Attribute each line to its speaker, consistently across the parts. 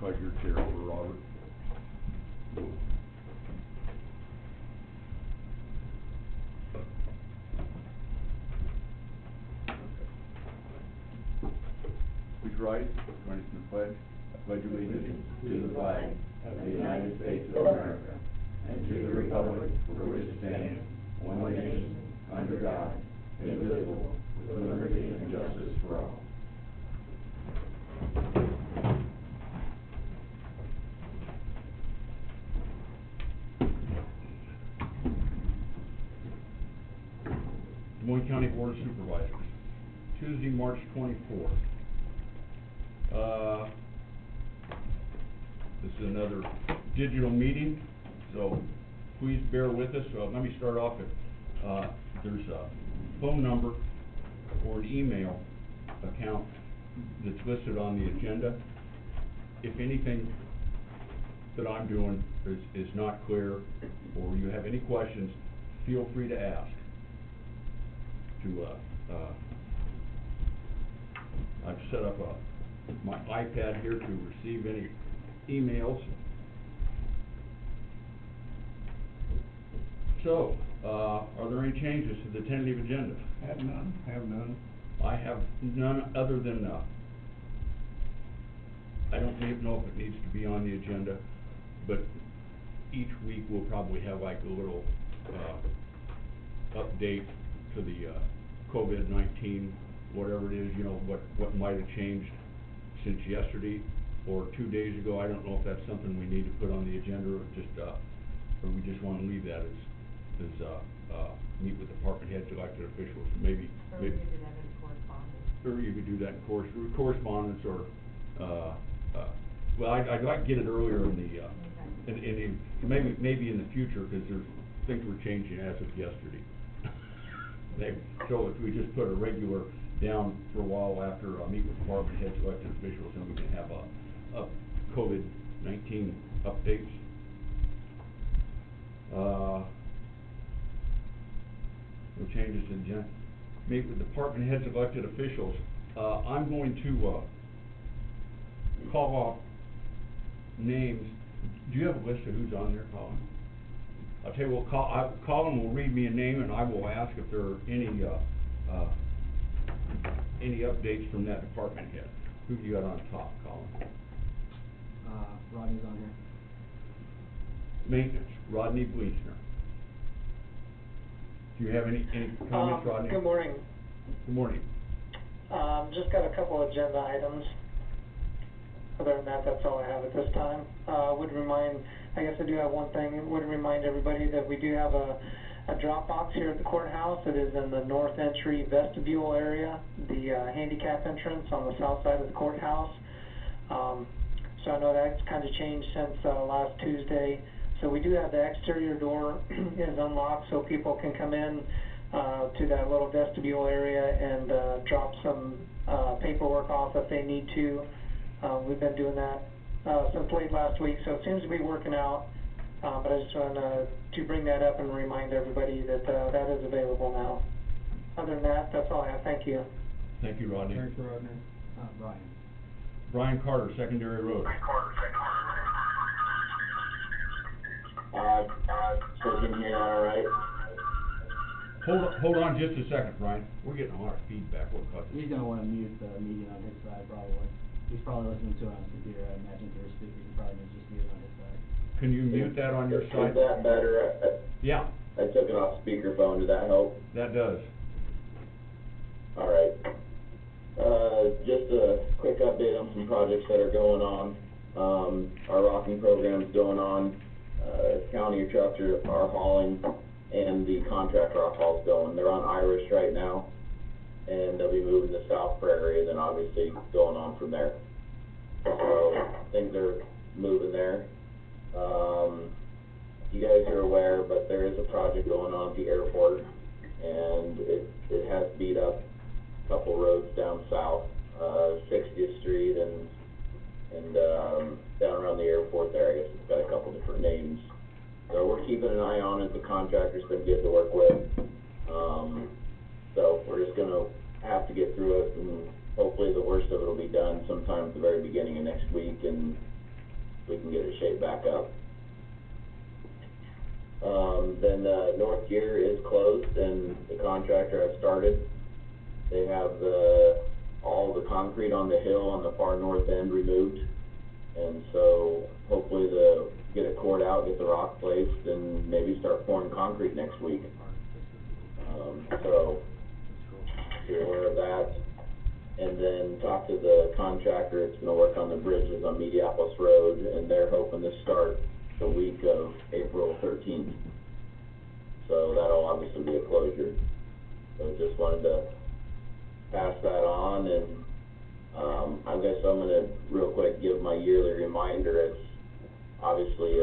Speaker 1: Call your chair for Robert. Please rise, join us in the pledge. I pledge allegiance to the flag of the United States of America and to the republic for which it stands, one nation, under God, indivisible, with liberty and justice for all. Des Moines County Board of Supervisors, Tuesday, March 24th. This is another digital meeting, so please bear with us. Let me start off with, there's a phone number or an email account that's listed on the agenda. If anything that I'm doing is not clear, or you have any questions, feel free to ask. I've set up my iPad here to receive any emails. So, are there any changes to the tentative agenda?
Speaker 2: Have none.
Speaker 1: I have none other than, I don't even know if it needs to be on the agenda, but each week we'll probably have like a little update to the COVID-19, whatever it is, you know, what might have changed since yesterday or 2 days ago. I don't know if that's something we need to put on the agenda, or just or we just want to leave that as meet with department heads, elected officials, maybe.
Speaker 3: Or we could do that in correspondence.
Speaker 1: Or you could do that in correspondence, or well, I'd like to get it earlier in the maybe in the future, because there's things were changing as of yesterday. So if we just put a regular down for a while after meet with department heads, elected officials, and we can have a COVID-19 updates. No changes in agenda. Meet with department heads, elected officials. I'm going to call off names. Do you have a list of who's on there, Colin? I'll tell you what, Colin will read me a name, and I will ask if there are any updates from that department head. Who do you got on top, Colin?
Speaker 4: Rodney's on here.
Speaker 1: Maintenance, Rodney Bleachner. Do you have any comments, Rodney?
Speaker 5: Good morning.
Speaker 1: Good morning.
Speaker 5: Just got a couple agenda items. Other than that, that's all I have at this time. I guess I do have one thing. Would remind everybody that we do have a drop box here at the courthouse. It is in the north entry vestibule area, the handicap entrance on the south side of the courthouse. So I know that's kind of changed since last Tuesday. So we do have the exterior door is unlocked, so people can come in to that little vestibule area and drop some paperwork off if they need to. We've been doing that since late last week, so it seems to be working out. But I just want to bring that up and remind everybody that that is available now. Other than that, that's all I have. Thank you.
Speaker 1: Thank you, Rodney.
Speaker 4: Thanks, Rodney. Brian.
Speaker 1: Brian Carter, Secondary Road.
Speaker 6: So can you hear that all right?
Speaker 1: Hold on just a second, Brian. We're getting a lot of feedback. What caused it?
Speaker 4: He's going to want to mute the meeting on his side, probably. He's probably listening to it on his computer. I imagine through his speakers. He probably needs to just mute it on his side.
Speaker 1: Can you mute that on your side?
Speaker 6: Is that better?
Speaker 1: Yeah.
Speaker 6: I took it off speakerphone. Did that help?
Speaker 1: That does.
Speaker 6: All right. Just a quick update on some projects that are going on. Our rocking program's going on. County trucks are hauling, and the contract rock haul's going. They're on Irish right now, and they'll be moving to South Prairie, and then obviously going on from there. So things are moving there. You guys are aware, but there is a project going on at the airport, and it has beat up a couple roads down south, 60th Street and down around the airport there. I guess it's got a couple different names. So we're keeping an eye on it. The contractor's been good to work with. So we're just going to have to get through it, and hopefully the worst of it will be done sometime at the very beginning of next week, and we can get it shaped back up. Then, North Gear is closed and the contractor has started. They have all the concrete on the hill on the far north end removed. And so hopefully they'll get it cored out, get the rock placed, and maybe start pouring concrete next week. So you're aware of that. And then talk to the contractor, it's gonna work on the bridges on Mediapolis Road, and they're hoping to start the week of April 13th. So that'll obviously be a closure. So just wanted to pass that on, and I guess I'm gonna real quick give my yearly reminder. It's obviously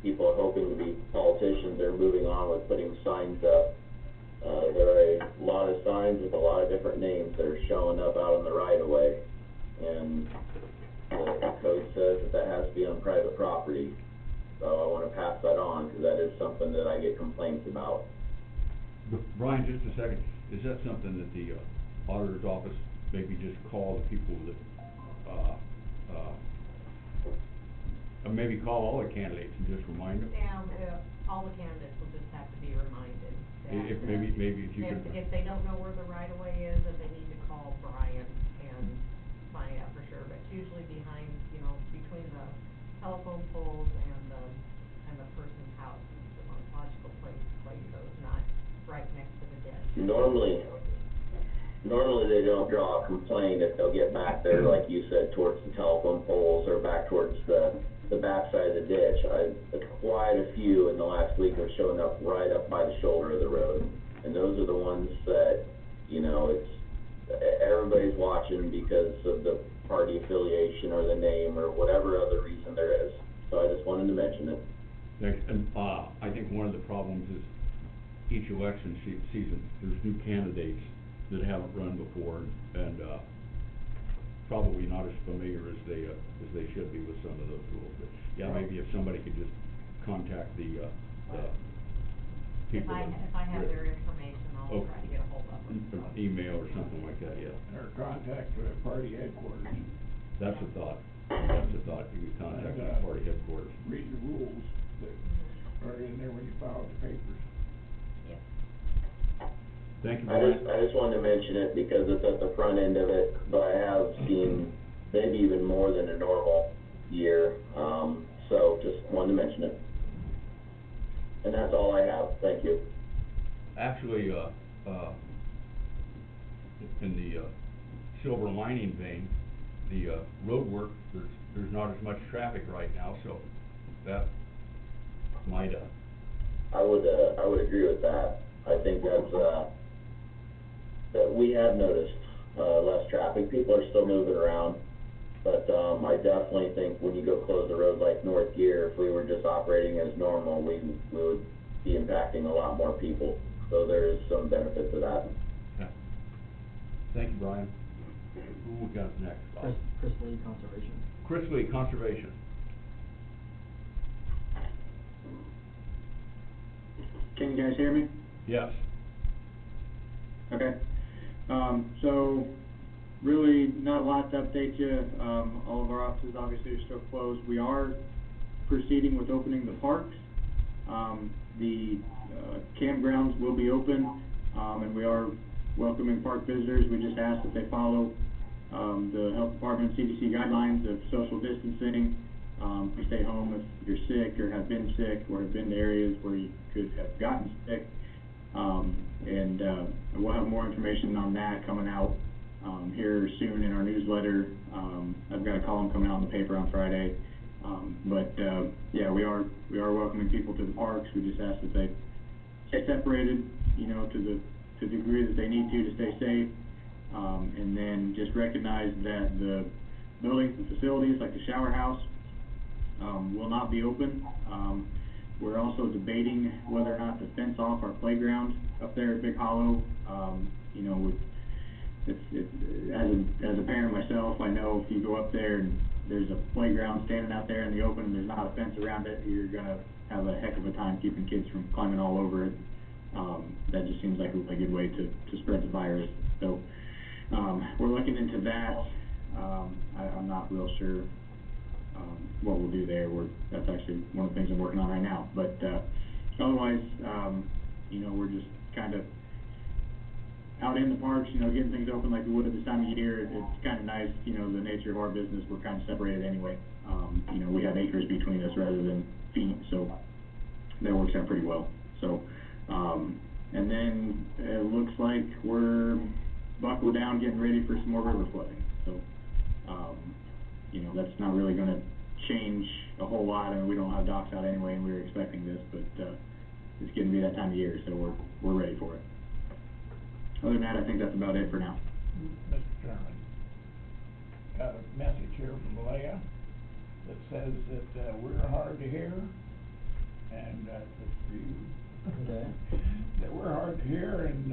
Speaker 6: people are hoping to be politicians. They're moving on with putting signs up. There are a lot of signs with a lot of different names that are showing up out on the right of way, and the code says that has to be on private property. So I want to pass that on because that is something that I get complaints about.
Speaker 1: Brian, just a second, is that something that the auditor's office maybe just call the people that, maybe call all the candidates and just remind them?
Speaker 3: And, all the candidates will just have to be reminded that.
Speaker 1: If maybe if you could.
Speaker 3: If they don't know where the right of way is, that they need to call Brian and find out for sure, but it's usually behind, between the telephone poles and the person's house, is the most logical place to place those, not right next to the ditch.
Speaker 6: Normally they don't draw a complaint if they'll get back there, like you said, towards the telephone poles or back towards the backside of the ditch. Quite a few in the last week have shown up right up by the shoulder of the road. And those are the ones that, everybody's watching because of the party affiliation or the name or whatever other reason there is. So I just wanted to mention it.
Speaker 1: And I think one of the problems is each election season, there's new candidates that haven't run before, and probably not as familiar as they should be with some of those rules. But yeah, maybe if somebody could just contact the people.
Speaker 3: If I have their information, I'll try to get a hold of them.
Speaker 1: Email or something like that, yeah.
Speaker 2: Or contact the party headquarters.
Speaker 1: That's a thought. You could contact the party headquarters.
Speaker 2: Read the rules that are in there when you file the papers.
Speaker 3: Yep.
Speaker 1: Thank you,
Speaker 6: I
Speaker 1: Brian.
Speaker 6: just wanted to mention it because it's at the front end of it, but I have seen maybe even more than a normal year, so just wanted to mention it. And that's all I have, thank you.
Speaker 1: Actually, in the silver lining vein, the road work, there's not as much traffic right now, so that might
Speaker 6: I would agree with that. I think that's that we have noticed less traffic. People are still moving around, but I definitely think when you go close a road like North Gear, if we were just operating as normal, we would be impacting a lot more people. So there is some benefit to that.
Speaker 1: Okay. Thank you, Brian. Who we got next?
Speaker 4: Chris Lee, Conservation.
Speaker 1: Chris Lee, Conservation.
Speaker 7: Can you guys hear me?
Speaker 1: Yes.
Speaker 7: Okay. So really not a lot to update you. All of our offices obviously are still closed. We are proceeding with opening the parks. The campgrounds will be open, and we are welcoming park visitors. We just ask that they follow the health department CDC guidelines of social distancing. Please stay home if you're sick or have been sick or have been to areas where you could have gotten sick. And we'll have more information on that coming out here soon in our newsletter. I've got a column coming out in the paper on Friday. Yeah, we are welcoming people to the parks. We just ask that they stay separated, to the degree that they need to stay safe. And then just recognize that the buildings and facilities like the shower house will not be open. We're also debating whether or not to fence off our playground up there at Big Hollow. As a parent myself, I know if you go up there and there's a playground standing out there in the open and there's not a fence around it, you're gonna have a heck of a time keeping kids from climbing all over it. That just seems like a really good way to spread the virus. So we're looking into that. I'm not real sure what we'll do there. That's actually one of the things I'm working on right now. But, otherwise, you know, we're just kind of out in the parks, you know, getting things open like we would at this time of year. It's kind of nice, you know, the nature of our business, we're kind of separated anyway. You know, we have acres between us rather than feet, so that works out pretty well. So, and then it looks like we're buckled down, getting ready for some more river flooding. So, you know, that's not really gonna change a whole lot, and we don't have docks out anyway, and we were expecting this, but, it's getting to be that time of year, so we're ready for it. Other than that, I think that's about it for now.
Speaker 2: Mr. Chairman, got a message here from Leah that says that, we're hard to hear, and, that's for you.
Speaker 4: Okay.
Speaker 2: That we're hard to hear and,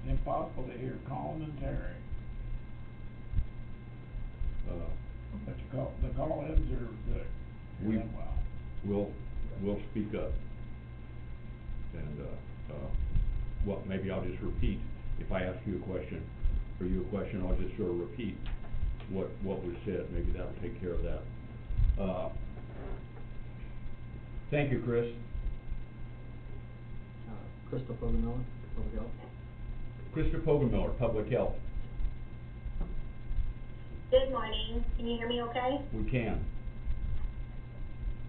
Speaker 2: impossible to hear Colin and Terry. But the call-ins are good.
Speaker 1: We-
Speaker 2: Hear them well.
Speaker 1: We'll speak up. And, well, maybe I'll just repeat. If I ask you a question, or you a question, I'll just sort of repeat what was said. Maybe that'll take care of that. Thank you, Chris.
Speaker 4: Crystal Pogamiller, Public Health.
Speaker 1: Krista Pogamiller, Public Health.
Speaker 8: Good morning. Can you hear me okay?
Speaker 1: We can.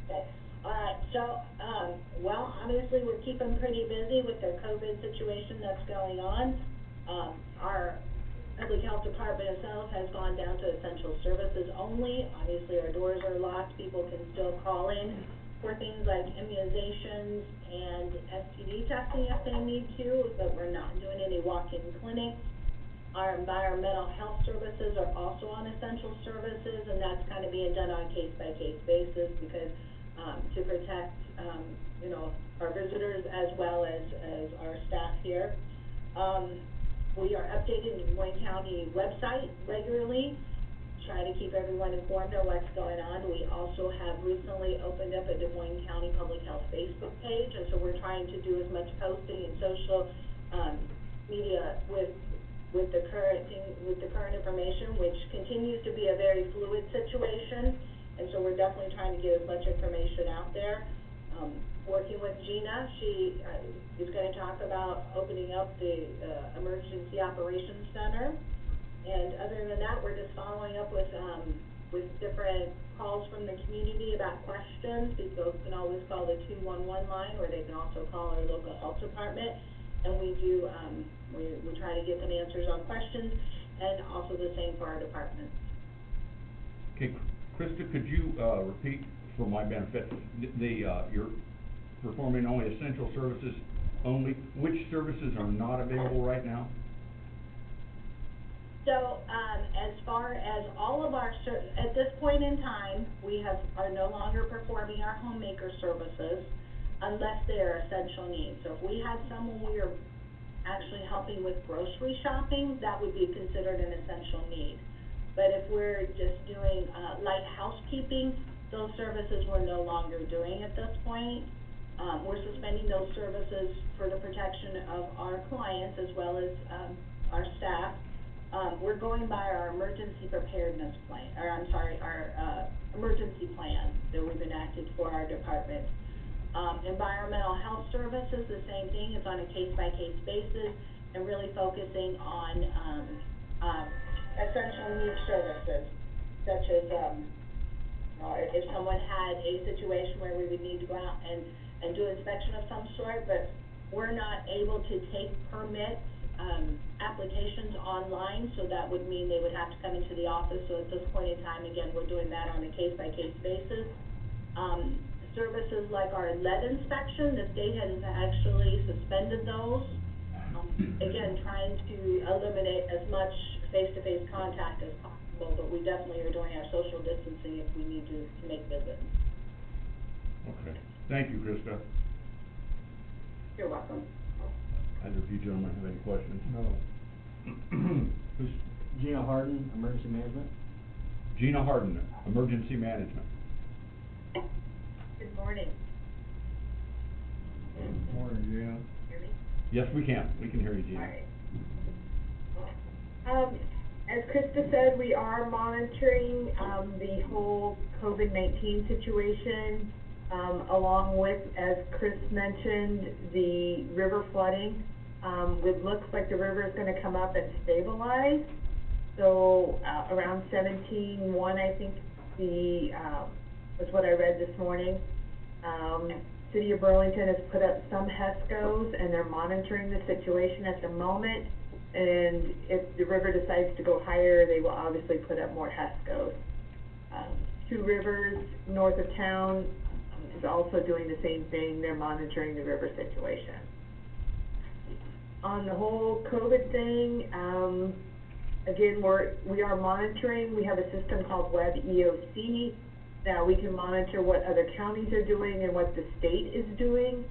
Speaker 8: Good. All right. So, well, obviously we're keeping pretty busy with the COVID situation that's going on. Our public health department itself has gone down to essential services only. Obviously our doors are locked. People can still call in for things like immunizations and STD testing if they need to, but we're not doing any walk-in clinics. Our environmental health services are also on essential services, and that's kind of being done on a case-by-case basis because to protect, you know, our visitors as well as our staff here. We are updating the Des Moines County website regularly, trying to keep everyone informed of what's going on. We also have recently opened up a Des Moines County Public Health Facebook page, and so we're trying to do as much posting and social media with the current information, which continues to be a very fluid situation, and so we're definitely trying to get as much information out there. Working with Gina, she is going to talk about opening up the Emergency Operations Center, and other than that, we're just following up with different calls from the community about questions. People can always call the 211 line, or they can also call our local health department, and we do we try to get them answers on questions, and also the same for our department.
Speaker 1: Okay, Krista, could you repeat for my benefit, you're performing only essential services only? Which services are not available right now?
Speaker 8: So, as far as all of our, at this point in time, we are no longer performing our homemaker services unless they are essential needs. So if we had someone we are actually helping with grocery shopping, that would be considered an essential need. But if we're just doing light housekeeping, those services we're no longer doing at this point. We're suspending those services for the protection of our clients as well as our staff. We're going by our emergency preparedness plan, or I'm sorry, our emergency plan that we've enacted for our department. Environmental health services, the same thing. It's on a case-by-case basis and really focusing on essential needs services, such as if someone had a situation where we would need to go out and do an inspection of some sort, but we're not able to take permits, applications online, so that would mean they would have to come into the office. So at this point in time, again, we're doing that on a case-by-case basis. Services like our lead inspection, the state has actually suspended those. Again, trying to eliminate as much face-to-face contact as possible, but we definitely are doing our social distancing if we need to make visits.
Speaker 1: Okay. Thank you, Krista.
Speaker 8: You're welcome.
Speaker 1: Either of you gentlemen have any questions?
Speaker 2: No.
Speaker 1: Who's
Speaker 4: Gina Harden, Emergency Management.
Speaker 1: Gina Harden, Emergency Management.
Speaker 3: Good morning.
Speaker 2: Morning, Gina.
Speaker 3: Hear me?
Speaker 1: Yes, we can. We can hear you, Gina.
Speaker 3: All right. As Krista said, we are monitoring, the whole COVID-19 situation, along with, as Chris mentioned, the river flooding. It looks like the river is gonna come up and stabilize. So, around 17.1, I think was what I read this morning. City of Burlington has put up some HESCOs, and they're monitoring the situation at the moment. And if the river decides to go higher, they will obviously put up more HESCOs. Two Rivers, north of town, is also doing the same thing. They're monitoring the river situation. On the whole COVID thing, again, we are monitoring. We have a system called Web EOC that we can monitor what other counties are doing and what the state is doing.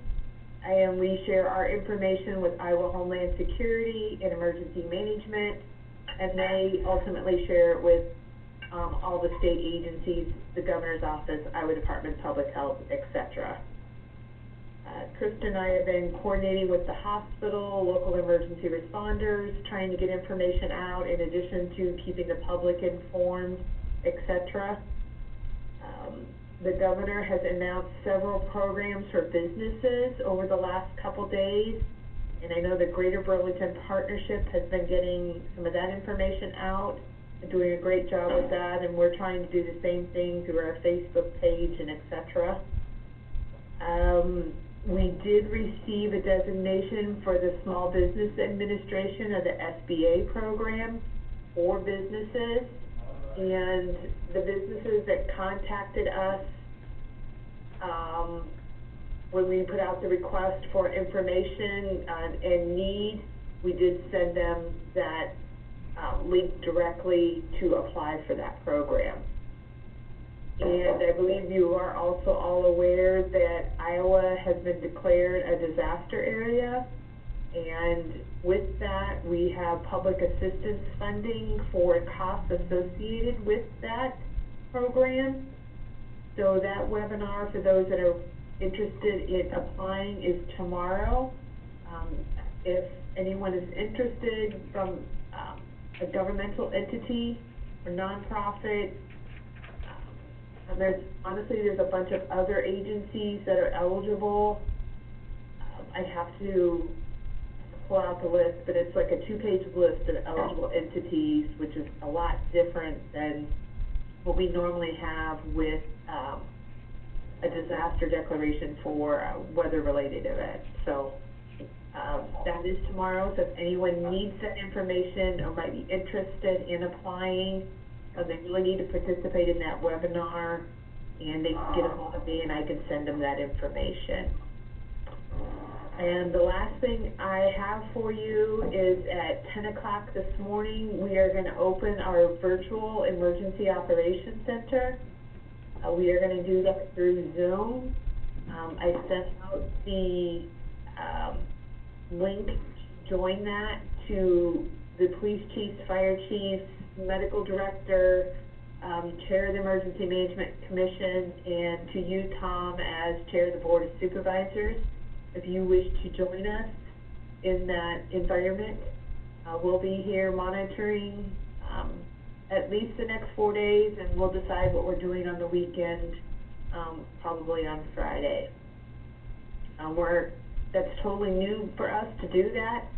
Speaker 3: And we share our information with Iowa Homeland Security and Emergency Management, and they ultimately share it with all the state agencies, the Governor's Office, Iowa Department of Public Health, etc. Krista and I have been coordinating with the hospital, local emergency responders, trying to get information out in addition to keeping the public informed, etc. The governor has announced several programs for businesses over the last couple days, and I know the Greater Burlington Partnership has been getting some of that information out and doing a great job with that, and we're trying to do the same thing through our Facebook page and etc. We did receive a designation for the Small Business Administration of the SBA program for businesses. And the businesses that contacted us, when we put out the request for information and need, we did send them that link directly to apply for that program. And I believe you are also all aware that Iowa has been declared a disaster area. And with that, we have public assistance funding for costs associated with that program. So that webinar, for those that are interested in applying, is tomorrow. If anyone is interested from a governmental entity or nonprofit, there's a bunch of other agencies that are eligible. I'd have to pull out the list, but it's like a 2-page list of eligible entities, which is a lot different than what we normally have with a disaster declaration for weather-related events. So that is tomorrow. So if anyone needs that information or might be interested in applying, they really need to participate in that webinar, and they can get a hold of me and I can send them that information. And the last thing I have for you is at 10 o'clock this morning, we are going to open our virtual Emergency Operations Center. We are going to do that through Zoom. I sent out the link to join that to the police chiefs, fire chiefs, medical director, chair of the Emergency Management Commission, and to you, Tom, as chair of the Board of Supervisors. If you wish to join us in that environment, we'll be here monitoring at least the next 4 days, and we'll decide what we're doing on the weekend, probably on Friday. That's totally new for us to do that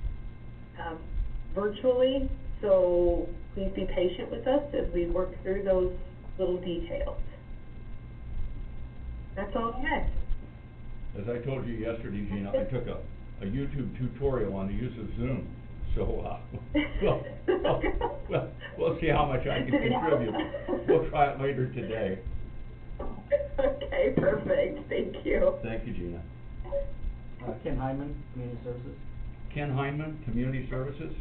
Speaker 3: virtually, so please be patient with us as we work through those little details. That's all I had.
Speaker 1: As I told you yesterday, Gina, I took a YouTube tutorial on the use of Zoom, so we'll see how much I can contribute. We'll try it later today.
Speaker 3: Okay, perfect. Thank you.
Speaker 1: Thank you, Gina.
Speaker 4: Ken Hyman, Community Services.
Speaker 1: Ken Hyman, Community Services.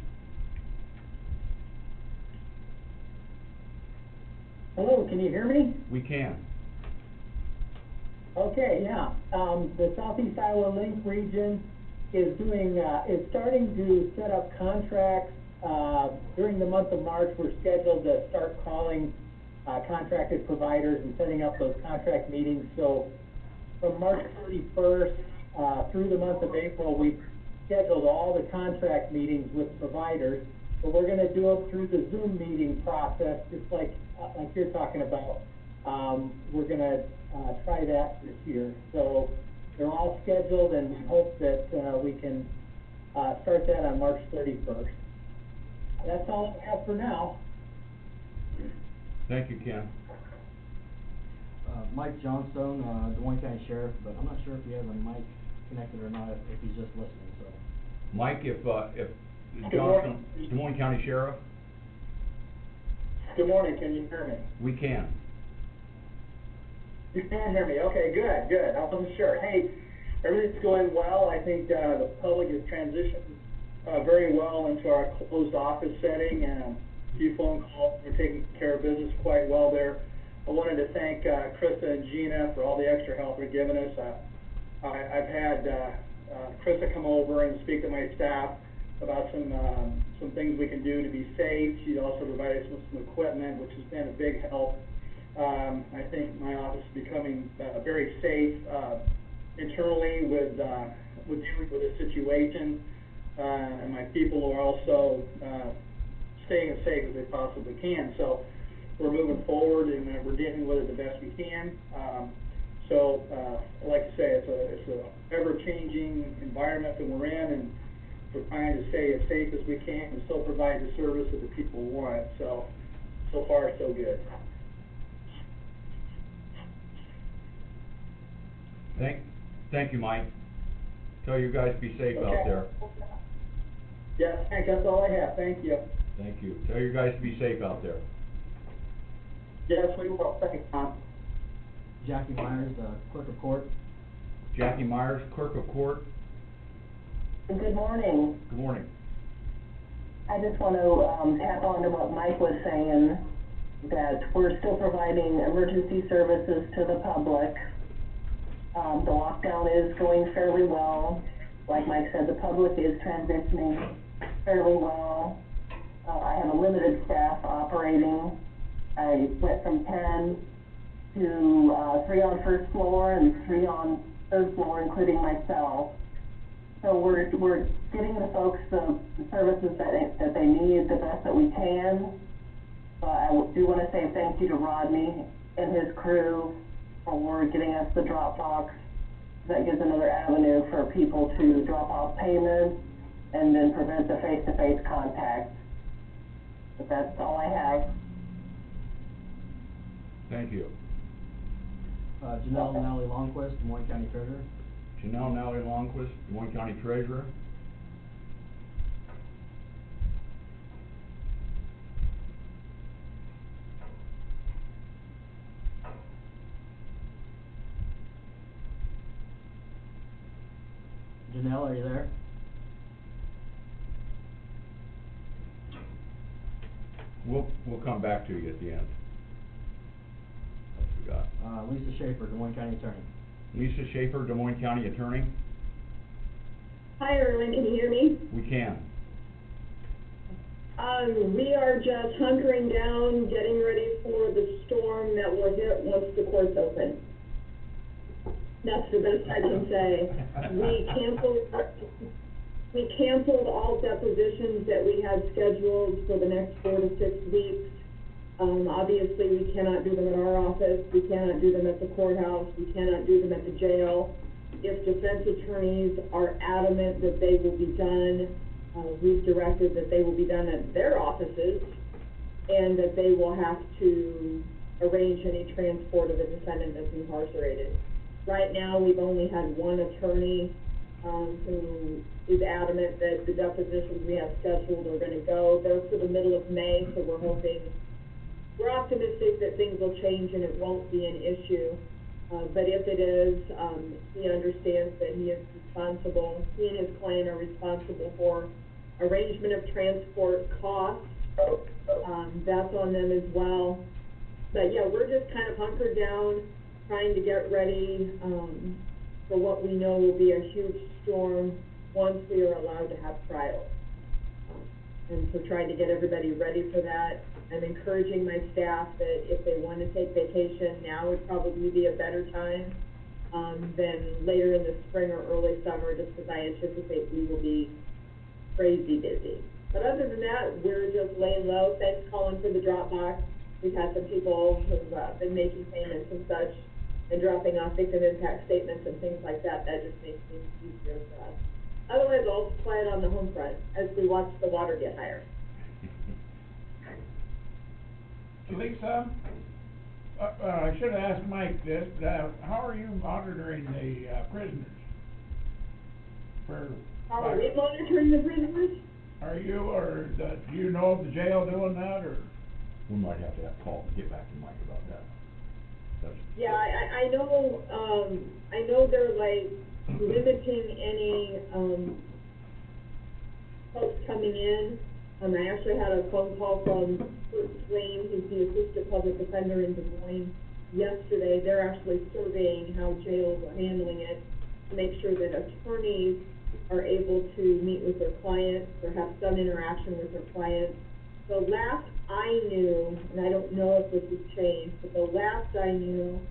Speaker 9: Hello, can you hear me?
Speaker 1: We can.
Speaker 9: Okay, yeah. The Southeast Iowa Link region is starting to set up contracts. During the month of March, we're scheduled to start calling contracted providers and setting up those contract meetings. So from March 31st through the month of April, we've scheduled all the contract meetings with providers. So we're gonna do it through the Zoom meeting process, just like you're talking about. We're gonna, try that this year. So they're all scheduled, and we hope that, we can, start that on March 31st. That's all I have for now.
Speaker 1: Thank you, Ken.
Speaker 4: Mike Johnstone, Des Moines County Sheriff, but I'm not sure if he has a mic connected or not, if he's just listening, so.
Speaker 1: Mike, if
Speaker 10: Good
Speaker 1: Johnson,
Speaker 10: morning.
Speaker 1: Des Moines County Sheriff,
Speaker 10: Good morning, can you hear me?
Speaker 1: we can.
Speaker 10: You can hear me, okay, good, I wasn't sure. Hey, everything's going well, I think, the public has transitioned, very well into our closed office setting, and a few phone calls, we're taking care of business quite well there. I wanted to thank, Krista and Gina for all the extra help they're giving us. I've had, Krista come over and speak to my staff about some things we can do to be safe. She also provided us with some equipment, which has been a big help. I think my office is becoming very safe internally with dealing with this situation, and my people are also staying as safe as they possibly can. So we're moving forward, and we're dealing with it the best we can. Like I say, it's a ever-changing environment that we're in, and we're trying to stay as safe as we can and still provide the service that the people want. So far, so good.
Speaker 1: Thank you, Mike. Tell you guys be safe out there.
Speaker 10: Yes, thanks, that's all I have, thank you.
Speaker 1: Thank you. Tell you guys to be safe out there.
Speaker 10: Yes, we will, thanks, Tom.
Speaker 4: Jackie Myers, Clerk of Court.
Speaker 1: Jackie Myers, Clerk of Court.
Speaker 11: Good morning.
Speaker 1: Good morning.
Speaker 11: I just want to tap on to what Mike was saying, that we're still providing emergency services to the public. The lockdown is going fairly well. Like Mike said, the public is transitioning fairly well. I have a limited staff operating. I went from 10 to 3 on first floor and 3 on third floor, including myself. So we're getting the folks the services that they need the best that we can. I do want to say thank you to Rodney and his crew for getting us the Dropbox. That gives another avenue for people to drop off payments and then prevent the face-to-face contact. But that's all I have.
Speaker 1: Thank you.
Speaker 4: Janelle Nally Longquist, Des Moines County Treasurer.
Speaker 1: Janelle Nally Longquist, Des Moines County Treasurer.
Speaker 4: Janelle, are you there?
Speaker 1: We'll come back to you at the end. What we got?
Speaker 4: Lisa Schaefer, Des Moines County Attorney.
Speaker 1: Lisa Schaefer, Des Moines County Attorney.
Speaker 12: Hi, Erwin, can you hear me?
Speaker 1: We can.
Speaker 12: We are just hunkering down, getting ready for the storm that will hit once the courts open. That's the best I can say. We canceled all depositions that we had scheduled for the next 4 to 6 weeks. Obviously, we cannot do them in our office, we cannot do them at the courthouse, we cannot do them at the jail. If defense attorneys are adamant that they will be done, we've directed that they will be done at their offices, and that they will have to arrange any transport of a defendant that's incarcerated. Right now, we've only had one attorney who is adamant that the depositions we have scheduled are going to go. They're for the middle of May, so we're optimistic that things will change and it won't be an issue. But if it is, he understands that he is responsible, he and his client are responsible for arrangement of transport costs. That's on them as well. But yeah, we're just kind of hunkered down, trying to get ready for what we know will be a huge storm once we are allowed to have trials. And so trying to get everybody ready for that. I'm encouraging my staff that if they want to take vacation, now would probably be a better time than later in the spring or early summer, just because I anticipate we will be crazy busy. But other than that, we're just laying low. Thanks, Colin, for the drop box. We've had some people who've been making payments and such, and dropping off victim impact statements and things like that. That just makes things easier for us. Otherwise, all quiet on the home front as we watch the water get higher.
Speaker 2: Lisa, I should have asked Mike this, how are you monitoring the prisoners?
Speaker 12: How are we monitoring the prisoners?
Speaker 2: Are you, or do you know of the jail doing that, or?
Speaker 1: We might have to get back to Mike about that.
Speaker 12: Yeah, I know they're like limiting any, folks coming in. I actually had a phone call from Kurt Swain, who's the assistant public defender in Des Moines, yesterday. They're actually surveying how jails are handling it to make sure that attorneys are able to meet with their clients or have some interaction with their clients. The last I knew, and I don't know if this has changed, but the last I knew,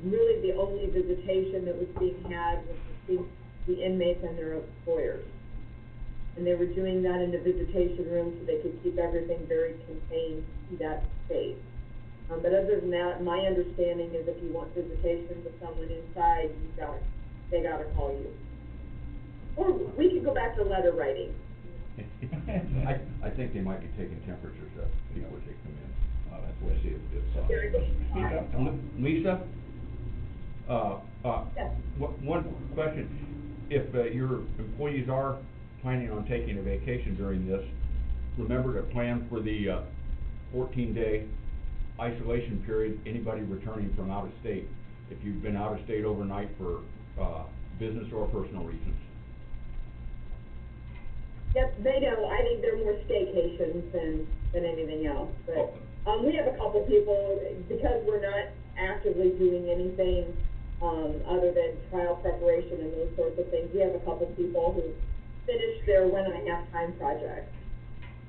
Speaker 12: really the only visitation that was being had was between the inmates and their lawyers. And they were doing that in the visitation room so they could keep everything very contained to that space. But other than that, my understanding is if you want visitation with someone inside, they gotta call you. Or we could go back to letter writing.
Speaker 1: I think they might be taking temperatures of people as they come in. That's what I see Lisa?
Speaker 12: Yes.
Speaker 1: One question. If your employees are planning on taking a vacation during this, remember to plan for the 14-day isolation period, anybody returning from out of state, if you've been out of state overnight for business or personal reasons.
Speaker 12: Yep, they know. I think they're more staycations than anything else. But we have a couple people, because we're not actively doing anything other than trial preparation and those sorts of things. We have a couple people who finished their 1.5 time project.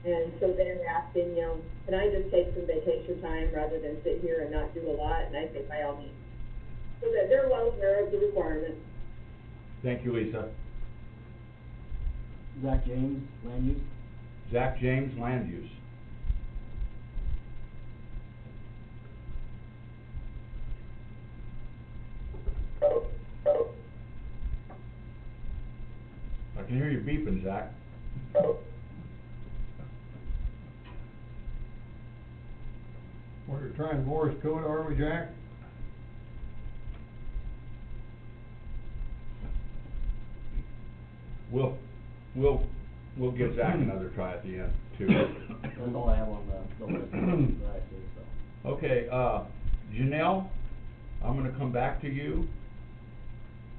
Speaker 12: And so they're asking, can I just take some vacation time rather than sit here and not do a lot? And I think by all means. So that they're well aware of the requirements.
Speaker 1: Thank you, Lisa.
Speaker 4: Zach James, land use.
Speaker 1: Zach James, land use. I can hear you beeping, Zach.
Speaker 13: We're trying Morse code, are we, Jack?
Speaker 1: We'll give Zach another try at the end, too.
Speaker 4: That's all I have on the list that I see, so.
Speaker 1: Okay, Janelle, I'm gonna come back to you.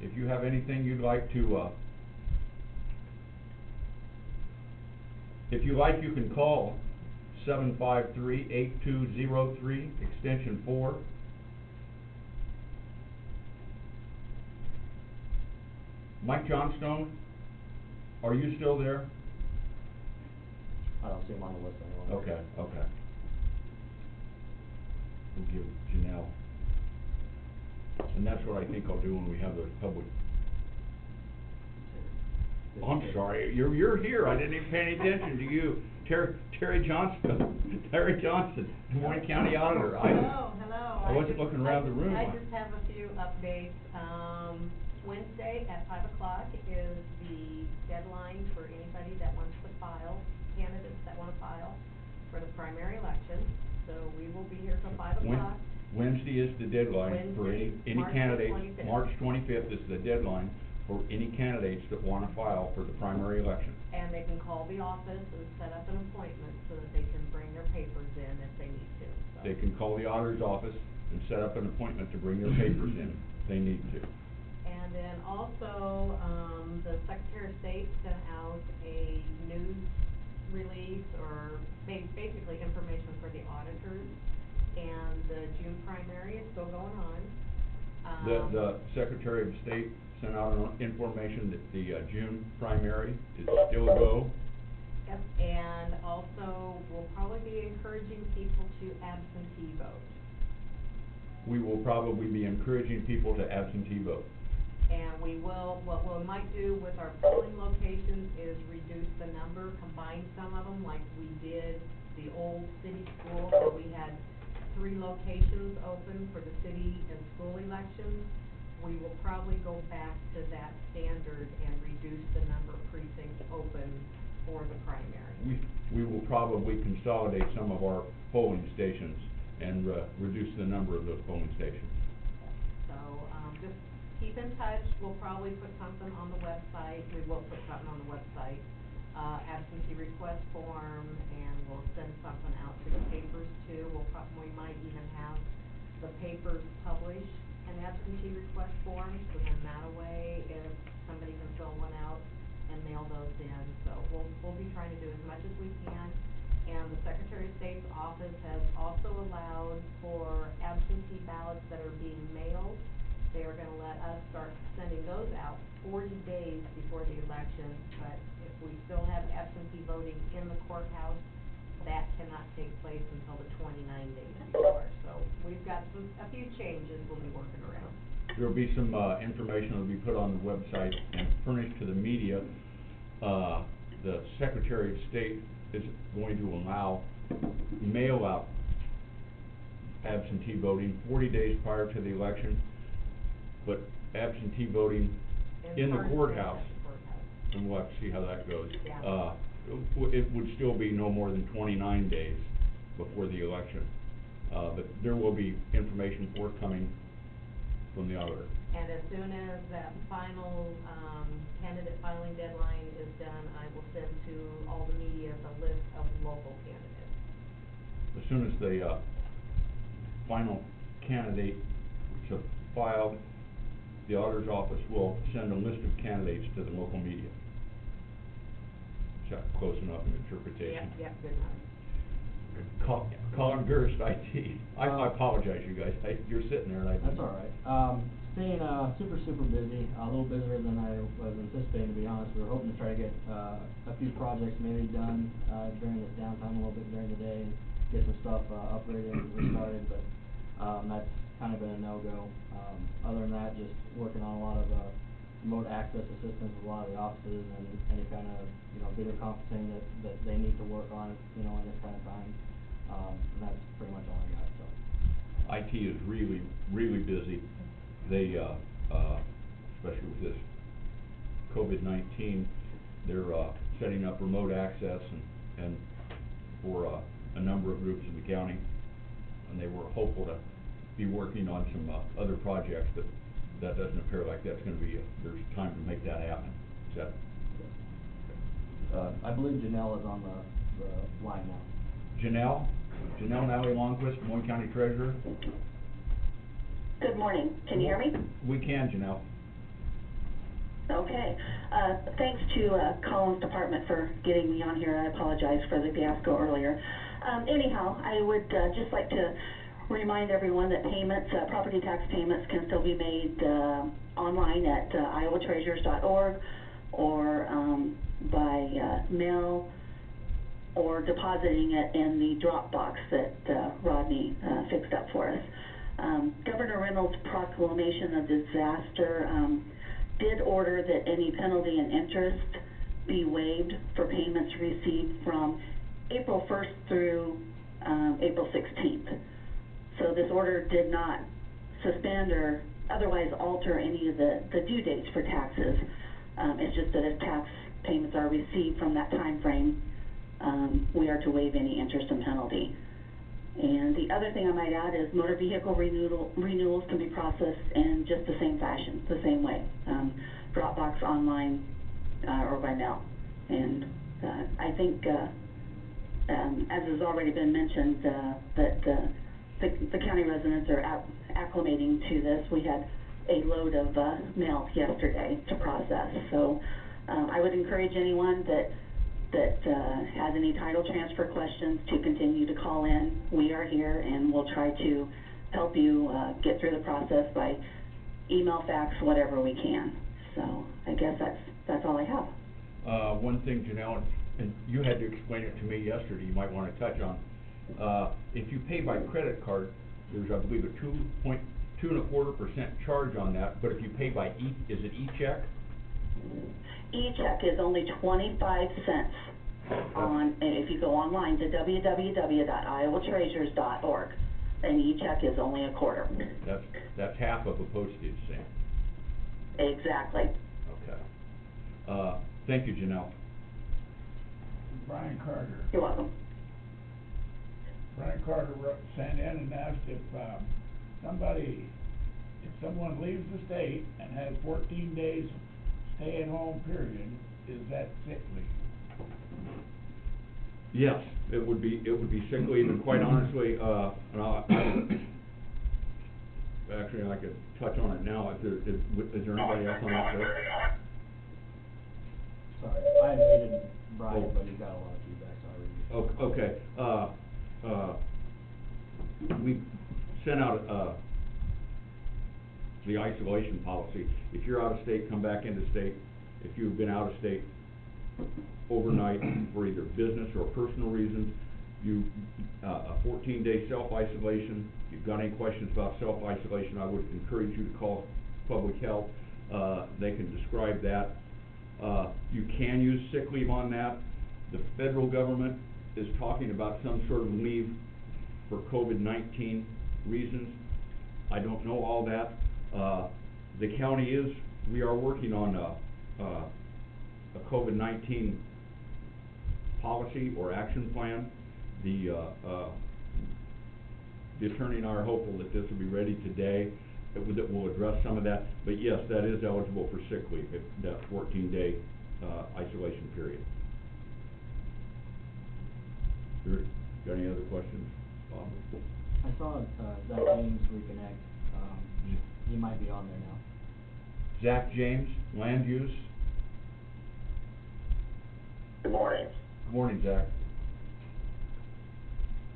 Speaker 1: If you have anything you'd like to, if you like, you can call 753-8203, extension 4. Mike Johnstone, are you still there?
Speaker 4: I don't see him on the list anymore.
Speaker 1: Okay. We'll give Janelle. And that's what I think I'll do when we have the public. Oh, I'm sorry, you're here, I didn't even pay any attention to you. Terry Johnston, Des Moines County Auditor.
Speaker 3: Hello.
Speaker 1: I wasn't looking around the room.
Speaker 3: I just have a few updates. Wednesday at 5 o'clock is the deadline for anybody that wants to file, candidates that want to file for the primary election. So we will be here till 5 o'clock.
Speaker 1: Wednesday is the deadline for any candidate. March 25th is the deadline for any candidates that want to file for the primary election.
Speaker 3: And they can call the office and set up an appointment so that they can bring their papers in if they need to. So.
Speaker 1: They can call the auditor's office and set up an appointment to bring their papers in if they need to.
Speaker 3: And then also, the Secretary of State sent out a news release or basically information for the auditors, and the June primary is still going on.
Speaker 1: The Secretary of State sent out information that the June primary is still a go.
Speaker 3: Yep, and also we'll probably be encouraging people to absentee vote.
Speaker 1: We will probably be encouraging people to absentee vote.
Speaker 3: And what we might do with our polling locations is reduce the number, combine some of them, like we did the old city school, so we had 3 locations open for the city and school elections. We will probably go back to that standard and reduce the number of precincts open for the primary.
Speaker 1: We will probably consolidate some of our polling stations and reduce the number of those polling stations.
Speaker 3: So, just keep in touch. We'll probably put something on the website. We will put something on the website, absentee request form, and we'll send something out to the papers too. We might even have the papers publish an absentee request form, so then that way, if somebody can fill one out and mail those in. So we'll be trying to do as much as we can. And the Secretary of State's office has also allowed for absentee ballots that are being mailed. They are gonna let us start sending those out 40 days before the election, but if we still have absentee voting in the courthouse, that cannot take place until the 29 days before. So we've got a few changes we'll be working around.
Speaker 1: There'll be some information that'll be put on the website and furnished to the media. The Secretary of State is going to allow mail-out absentee voting 40 days prior to the election, but absentee voting in the courthouse, and we'll have to see how that goes.
Speaker 3: Yeah.
Speaker 1: It would still be no more than 29 days before the election. But there will be information forthcoming from the auditor.
Speaker 3: And as soon as that final, candidate filing deadline is done, I will send to all the media the list of local candidates.
Speaker 1: As soon as the, final candidate is filed, the auditor's office will send a list of candidates to the local media. Is that close enough in interpretation?
Speaker 3: Yep, good enough.
Speaker 1: Colin Gerst, IT. I apologize, you guys. You're sitting there and
Speaker 4: That's all right. Staying super busy, a little busier than I was anticipating, to be honest. We were hoping to try to get a few projects maybe done during this downtime, a little bit during the day, and get some stuff upgraded and restarted, but that's kind of been a no-go. Other than that, just working on a lot of remote access assistance with a lot of the offices and any kind of, video conferencing that they need to work on, in this kind of time. And that's pretty much all I got, so.
Speaker 1: IT is really busy. They, especially with this COVID-19, they're setting up remote access and for a number of groups in the county, and they were hopeful to be working on some other projects, but that doesn't appear like that's going to be there's time to make that happen. Is that?
Speaker 4: I believe Janelle is on the line now.
Speaker 1: Janelle Nally Longquist, Des Moines County Treasurer.
Speaker 11: Good morning. Can you hear me?
Speaker 1: We can, Janelle.
Speaker 11: Okay. Thanks to Colin's department for getting me on here. I apologize for the fiasco earlier. Anyhow, I would just like to remind everyone that payments, property tax payments can still be made online at iowatreasurers.org or by mail or depositing it in the drop box that Rodney fixed up for us. Governor Reynolds' proclamation of disaster did order that any penalty and interest be waived for payments received from April 1st through April 16th. So this order did not suspend or otherwise alter any of the due dates for taxes. It's just that if tax payments are received from that time frame, we are to waive any interest and penalty. And the other thing I might add is motor vehicle renewals can be processed in just the same fashion, the same way, Dropbox, online, or by mail. And I think, as has already been mentioned, that the county residents are acclimating to this. We had a load of mail yesterday to process. So I would encourage anyone that has any title transfer questions to continue to call in. We are here and we'll try to help you get through the process by email, fax, whatever we can. So I guess that's all I have.
Speaker 1: One thing, Janelle, and you had to explain it to me yesterday, you might want to touch on. If you pay by credit card, there's, I believe, a 2.25% charge on that, but if you pay by is it e-check?
Speaker 11: E-check is only 25 cents on, and if you go online to www.iowatreasures.org, an e-check is only a quarter.
Speaker 1: That's half of a postage stamp.
Speaker 11: Exactly.
Speaker 1: Okay. Thank you, Janelle.
Speaker 2: Brian Carter.
Speaker 11: You're welcome.
Speaker 2: Brian Carter sent in and asked if someone leaves the state and has 14 days stay-at-home period, is that sick leave?
Speaker 1: Yes, it would be sick leave, and quite honestly, and actually I could touch on it now. Is there anybody else on that list?
Speaker 4: Sorry, I muted Brian, but he got a lot of feedback, so I reviewed.
Speaker 1: Okay, we sent out, the isolation policy. If you're out of state, come back into state. If you've been out of state overnight for either business or personal reasons, a 14-day self-isolation. If you've got any questions about self-isolation, I would encourage you to call Public Health. They can describe that. You can use sick leave on that. The federal government is talking about some sort of leave for COVID-19 reasons. I don't know all that. The county we are working on a COVID-19 policy or action plan. The attorney and I are hopeful that this will be ready today, that will address some of that. But yes, that is eligible for sick leave, that 14-day isolation period. Got any other questions, Bob?
Speaker 4: I saw Zach James reconnect. He might be on there now.
Speaker 1: Zach James, land use.
Speaker 14: Good morning.
Speaker 1: Good morning, Zach.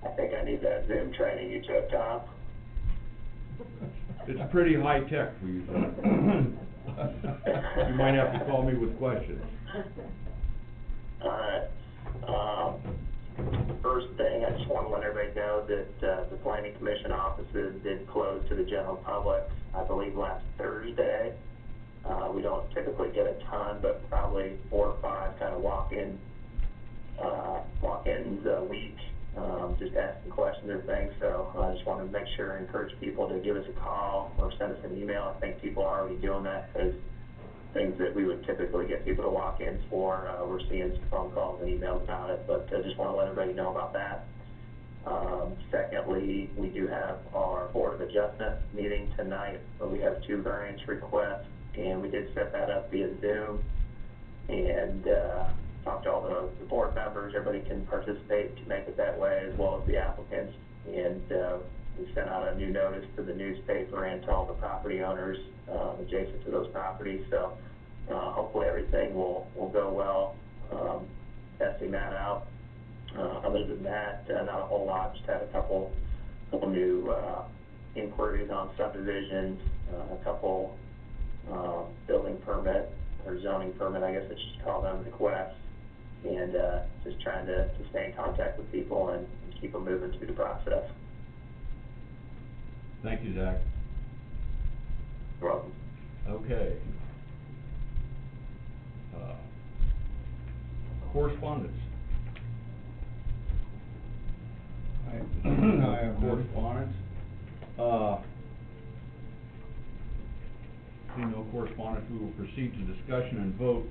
Speaker 14: I think I need that Zoom training you took, Tom.
Speaker 1: It's pretty high tech for you, Zach. You might have to call me with questions.
Speaker 14: All right. First thing, I just want to let everybody know that the Planning Commission offices did close to the general public, I believe, last Thursday. We don't typically get a ton, but probably 4 or 5 kind of walk-ins a week, just asking questions or things. So I just want to make sure and encourage people to give us a call or send us an email. I think people are already doing that because things that we would typically get people to walk-ins for, we're seeing some phone calls and emails about it, but I just want to let everybody know about that. Secondly, we do have our Board of Adjustment meeting tonight, where we have 2 variance requests, and we did set that up via Zoom, and talked to all the board members. Everybody can participate to make it that way, as well as the applicants, and we sent out a new notice to the newspaper and to all the property owners adjacent to those properties, so hopefully everything will go well, testing that out. Other than that, not a whole lot, just had a couple new inquiries on subdivisions, a couple building permit or zoning permit, I guess I should call them, requests, and just trying to stay in contact with people and keep them moving through the process.
Speaker 1: Thank you, Zach.
Speaker 14: You're welcome.
Speaker 1: Okay. Correspondence.
Speaker 13: I have
Speaker 1: correspondence. Seeing no correspondence, we will proceed to discussion and vote.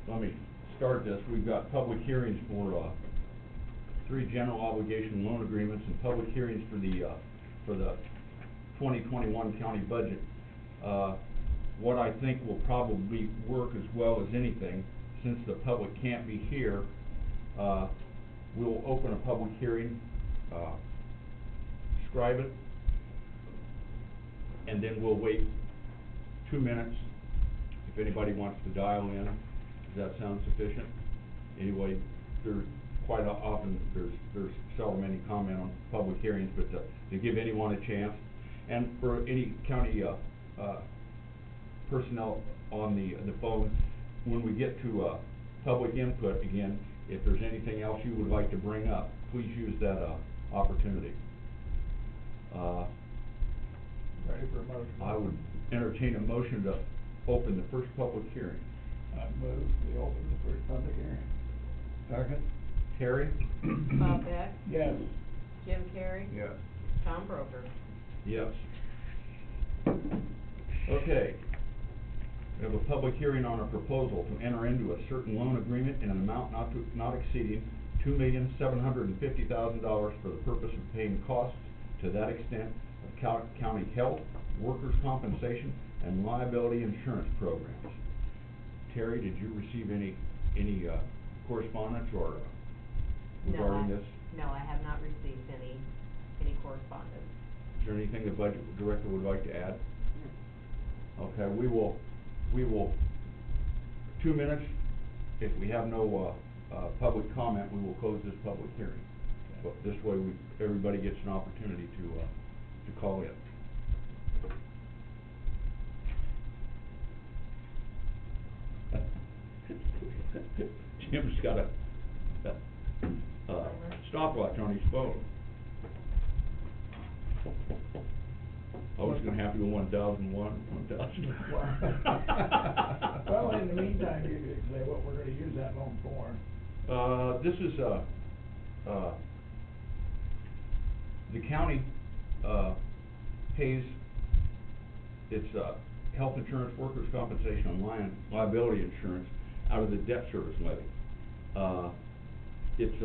Speaker 1: Let me start this. We've got public hearings for 3 general obligation loan agreements and public hearings for the 2021 county budget. What I think will probably work as well as anything, since the public can't be here, we'll open a public hearing, describe it, and then we'll wait 2 minutes if anybody wants to dial in. Does that sound sufficient? Anyway, there's quite often, there's seldom any comment on public hearings, but to give anyone a chance, and for any county personnel on the phone, when we get to public input again, if there's anything else you would like to bring up, please use that opportunity.
Speaker 2: Ready for a motion?
Speaker 1: I would entertain a motion to open the first public hearing.
Speaker 2: I move, we open the first public hearing.
Speaker 13: Second?
Speaker 1: Terry?
Speaker 3: Bob Beck,
Speaker 2: Yes.
Speaker 3: Jim Carrey,
Speaker 13: Yes.
Speaker 3: Tom Broker.
Speaker 1: Yes. Okay. We have a public hearing on a proposal to enter into a certain loan agreement in an amount not exceeding $2,750,000 for the purpose of paying costs to that extent of county health, workers' compensation, and liability insurance programs. Terry, did you receive any correspondence or regarding this?
Speaker 3: No, I have not received any correspondence.
Speaker 1: Is there anything the budget director would like to add? Okay, we will, 2 minutes, if we have no, public comment, we will close this public hearing. But this way, everybody gets an opportunity to call in. Jim's got a stopwatch on his phone. I was gonna have to go 1001, 1000.
Speaker 2: Well, in the meantime, you could say what we're gonna use that loan for.
Speaker 1: This is, the county, pays its, health insurance, workers' compensation, and liability insurance out of the debt service levy. It's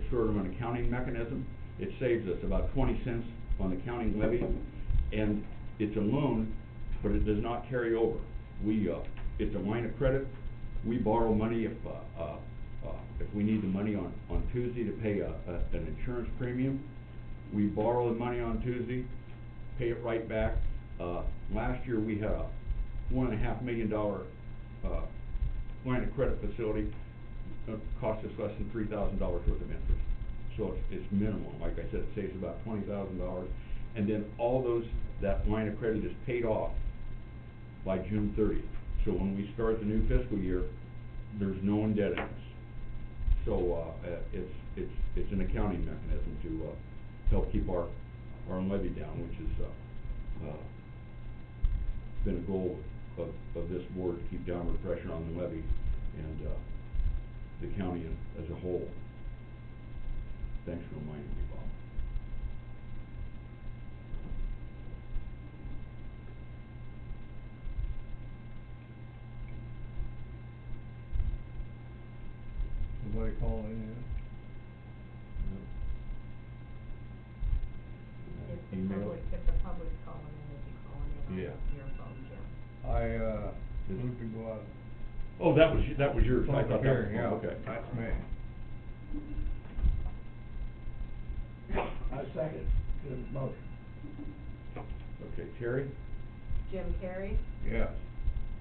Speaker 1: sort of an accounting mechanism. It saves us about 20 cents on the county levy, and it's a loan, but it does not carry over. It's a line of credit. We borrow money if we need the money on Tuesday to pay an insurance premium. We borrow the money on Tuesday, pay it right back. Last year, we had a $1.5 million line of credit facility. Cost us less than $3,000 worth of interest. So it's minimal. Like I said, it saves about $20,000. And then that line of credit is paid off by June 30th. So when we start the new fiscal year, there's no indebtedness. So it's an accounting mechanism to help keep our levy down, which has been a goal of this board, to keep downward pressure on the levy and the county as a whole. Thanks for reminding me, Bob.
Speaker 13: Somebody calling in?
Speaker 3: If the public's calling in, if you call in on
Speaker 1: Yeah.
Speaker 3: your phone, Jim.
Speaker 13: Moved to go out.
Speaker 1: Oh, that was yours. I
Speaker 13: Public
Speaker 1: thought that was,
Speaker 13: hearing, yeah,
Speaker 1: okay.
Speaker 13: that's me.
Speaker 2: I second the motion.
Speaker 1: Okay, Terry?
Speaker 3: Jim Carrey,
Speaker 13: Yes.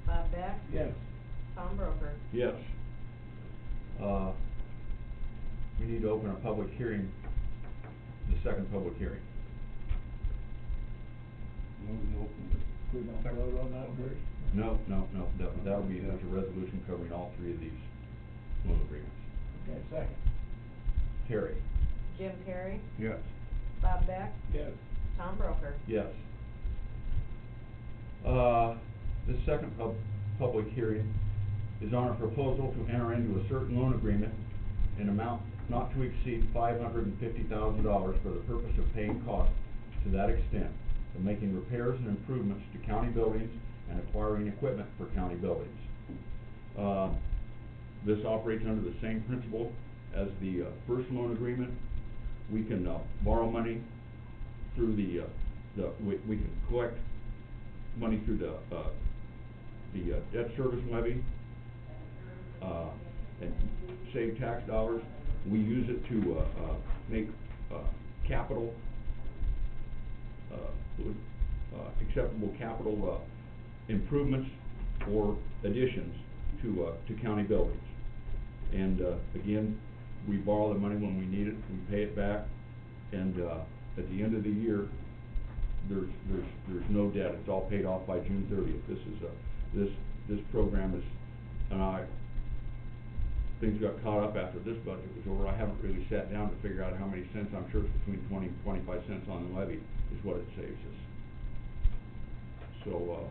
Speaker 3: Bob Beck,
Speaker 2: Yes.
Speaker 3: Tom Broker.
Speaker 1: Yes. We need to open a public hearing, the second public hearing.
Speaker 2: We don't vote on that first?
Speaker 1: No, that'll be, there's a resolution covering all three of these loan agreements.
Speaker 2: Okay, second.
Speaker 1: Terry?
Speaker 3: Jim Carrey,
Speaker 13: Yes.
Speaker 3: Bob Beck,
Speaker 2: Yes.
Speaker 3: Tom Broker.
Speaker 1: Yes. The second public hearing is on a proposal to enter into a certain loan agreement in amount not to exceed $550,000 for the purpose of paying costs to that extent of making repairs and improvements to county buildings and acquiring equipment for county buildings. This operates under the same principle as the first loan agreement. We can borrow money through we can collect money through the debt service levy and save tax dollars. We use it to make capital acceptable capital improvements or additions to county buildings. And again, we borrow the money when we need it, we pay it back, and at the end of the year, there's no debt. It's all paid off by June 30th. This program is, and things got caught up after this budget was over. I haven't really sat down to figure out how many cents. I'm sure it's between 20 and 25 cents on the levy is what it saves us. So,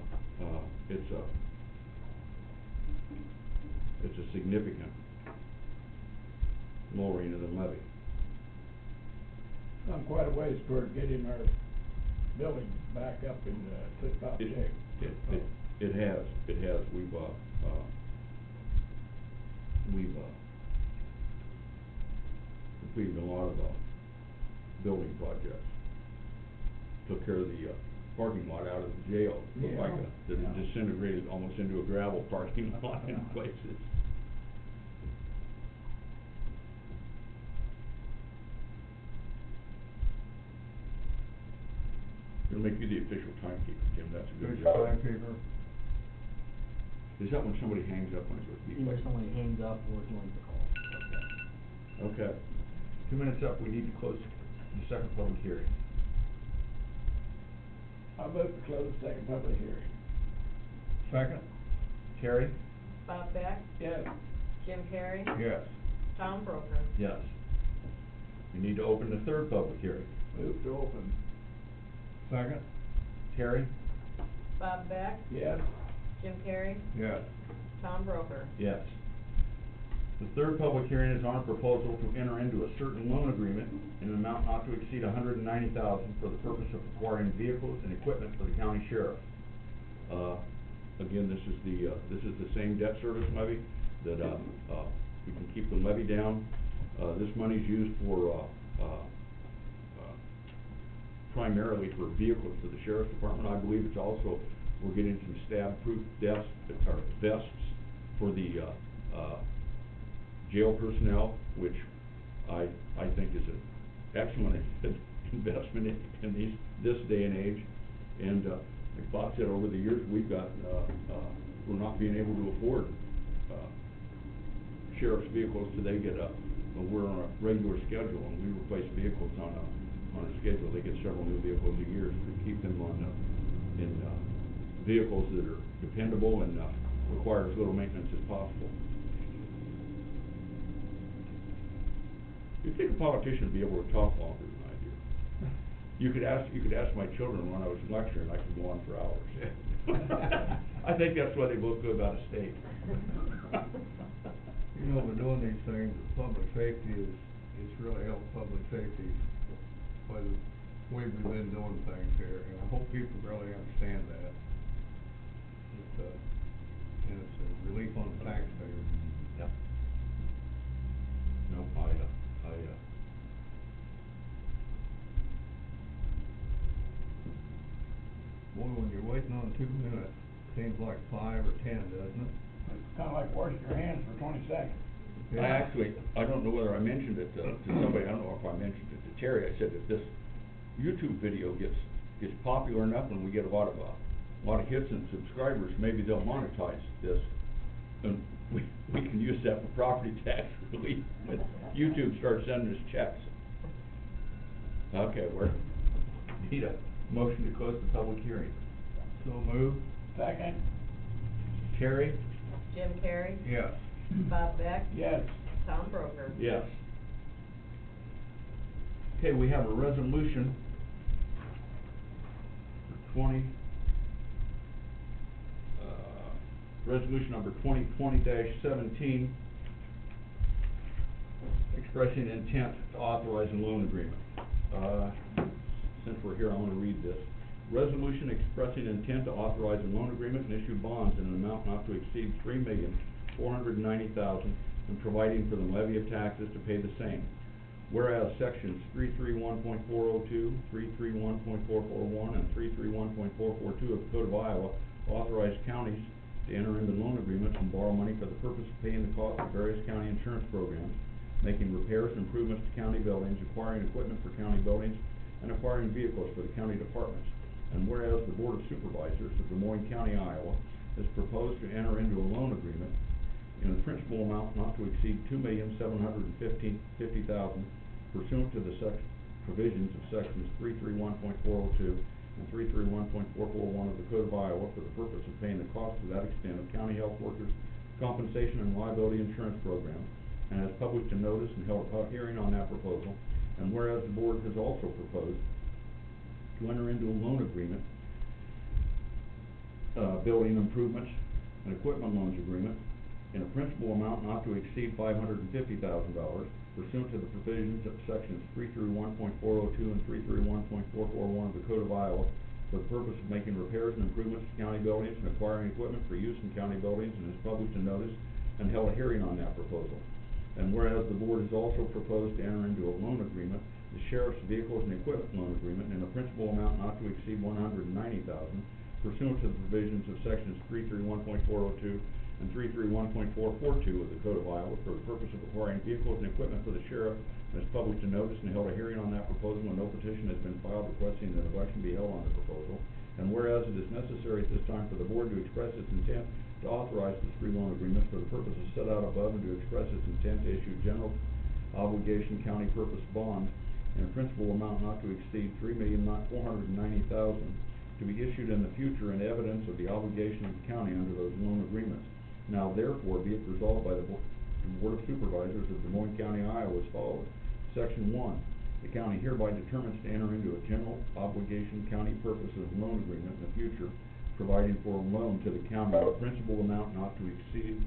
Speaker 1: it's a significant lowering of the levy.
Speaker 2: Come quite a ways toward getting our building back up in, tip-top shape.
Speaker 1: It has. We've completed a lot of, building projects. Took care of the, parking lot out of the jail. Looked like it disintegrated almost into a gravel parking lot in places. It'll make you the official timekeeper, Jim, that's a good job.
Speaker 13: Timekeeper.
Speaker 1: Is that when somebody hangs up on you?
Speaker 4: Either somebody hangs up or joins the call.
Speaker 1: Okay. 2 minutes up, we need to close the second public hearing.
Speaker 2: I move to close the second public hearing.
Speaker 13: Second?
Speaker 1: Terry?
Speaker 3: Bob Beck?
Speaker 2: Yes.
Speaker 3: Jim Carrey?
Speaker 13: Yes.
Speaker 3: Tom Broker?
Speaker 1: Yes. We need to open the third public hearing.
Speaker 2: Move to open.
Speaker 13: Second?
Speaker 1: Terry?
Speaker 3: Bob Beck?
Speaker 2: Yes.
Speaker 3: Jim Carrey?
Speaker 13: Yes.
Speaker 3: Tom Broker?
Speaker 1: Yes. The third public hearing is on a proposal to enter into a certain loan agreement in an amount not to exceed $190,000 for the purpose of acquiring vehicles and equipment for the county sheriff. Again, this is the same debt service levy that, we can keep the levy down. This money's used for, primarily for vehicles for the sheriff's department. I believe it's also, we're getting some stab-proof vests for the, jail personnel, which I think is an excellent investment in this day and age. And, like Bob said, over the years, we've got, we're not being able to afford, sheriff's vehicles till they get we're on a regular schedule, and we replace vehicles on a schedule. They get several new vehicles a year, so we keep them on, in vehicles that are dependable and, require as little maintenance as possible. You'd think a politician would be able to talk longer than I do. You could ask my children when I was lecturing, I could go on for hours. I think that's why they both go out of state.
Speaker 13: You know, we're doing these things, public safety it's really helped public safety by the way we've been doing things here, and I hope people really understand that. And it's a relief on the taxpayer.
Speaker 1: Yep. No,
Speaker 13: Boy, when you're waiting on 2 minutes, seems like 5 or 10, doesn't it?
Speaker 2: It's kinda like washing your hands for 20 seconds.
Speaker 1: I don't know whether I mentioned it to somebody. I don't know if I mentioned it to Terry. I said if this YouTube video gets popular enough and we get a lot of hits and subscribers, maybe they'll monetize this, and we can use that for property tax relief when YouTube starts sending us checks. Okay, we need a motion to close the public hearing.
Speaker 13: So moved.
Speaker 2: Second.
Speaker 1: Terry?
Speaker 3: Jim Carrey?
Speaker 13: Yes.
Speaker 3: Bob Beck?
Speaker 2: Yes.
Speaker 3: Tom Broker?
Speaker 1: Yes. Okay, we have a resolution for resolution number 2020-17, expressing intent to authorize a loan agreement. Since we're here, I want to read this. Resolution expressing intent to authorize a loan agreement and issue bonds in an amount not to exceed $3,490,000 and providing for the levy of taxes to pay the same. Whereas sections 331.402, 331.441, and 331.442 of the Code of Iowa authorize counties to enter into loan agreements and borrow money for the purpose of paying the cost of various county insurance programs, making repairs and improvements to county buildings, acquiring equipment for county buildings, and acquiring vehicles for the county departments. And whereas the Board of Supervisors of Des Moines County, Iowa, has proposed to enter into a loan agreement in a principal amount not to exceed $2,750,000 pursuant to the provisions of sections 331.402 and 331.441 of the Code of Iowa for the purpose of paying the cost to that extent of county health workers, compensation and liability insurance program, and has published a notice and held a hearing on that proposal. And whereas the board has also proposed to enter into a loan agreement, building improvements and equipment loans agreement in a principal amount not to exceed $550,000 pursuant to the provisions of sections 331.402 and 331.441 of the Code of Iowa for the purpose of making repairs and improvements to county buildings and acquiring equipment for use in county buildings, and has published a notice and held a hearing on that proposal. And whereas the board has also proposed to enter into a loan agreement, the sheriff's vehicles and equipment loan agreement in a principal amount not to exceed $190,000 pursuant to the provisions of sections 331.402 and 331.442 of the Code of Iowa for the purpose of acquiring vehicles and equipment for the sheriff, and has published a notice and held a hearing on that proposal, and no petition has been filed requesting that an election be held on the proposal. And whereas it is necessary at this time for the board to express its intent to authorize the three loan agreements for the purposes set out above, and to express its intent to issue general obligation county purpose bonds in a principal amount not to exceed $3,490,000 to be issued in the future in evidence of the obligation of the county under those loan agreements. Now therefore be it resolved by the Board of Supervisors of Des Moines County, Iowa as follows. Section 1. The county hereby determines to enter into a general obligation county purposes loan agreement in the future, providing for a loan to the county of a principal amount not to exceed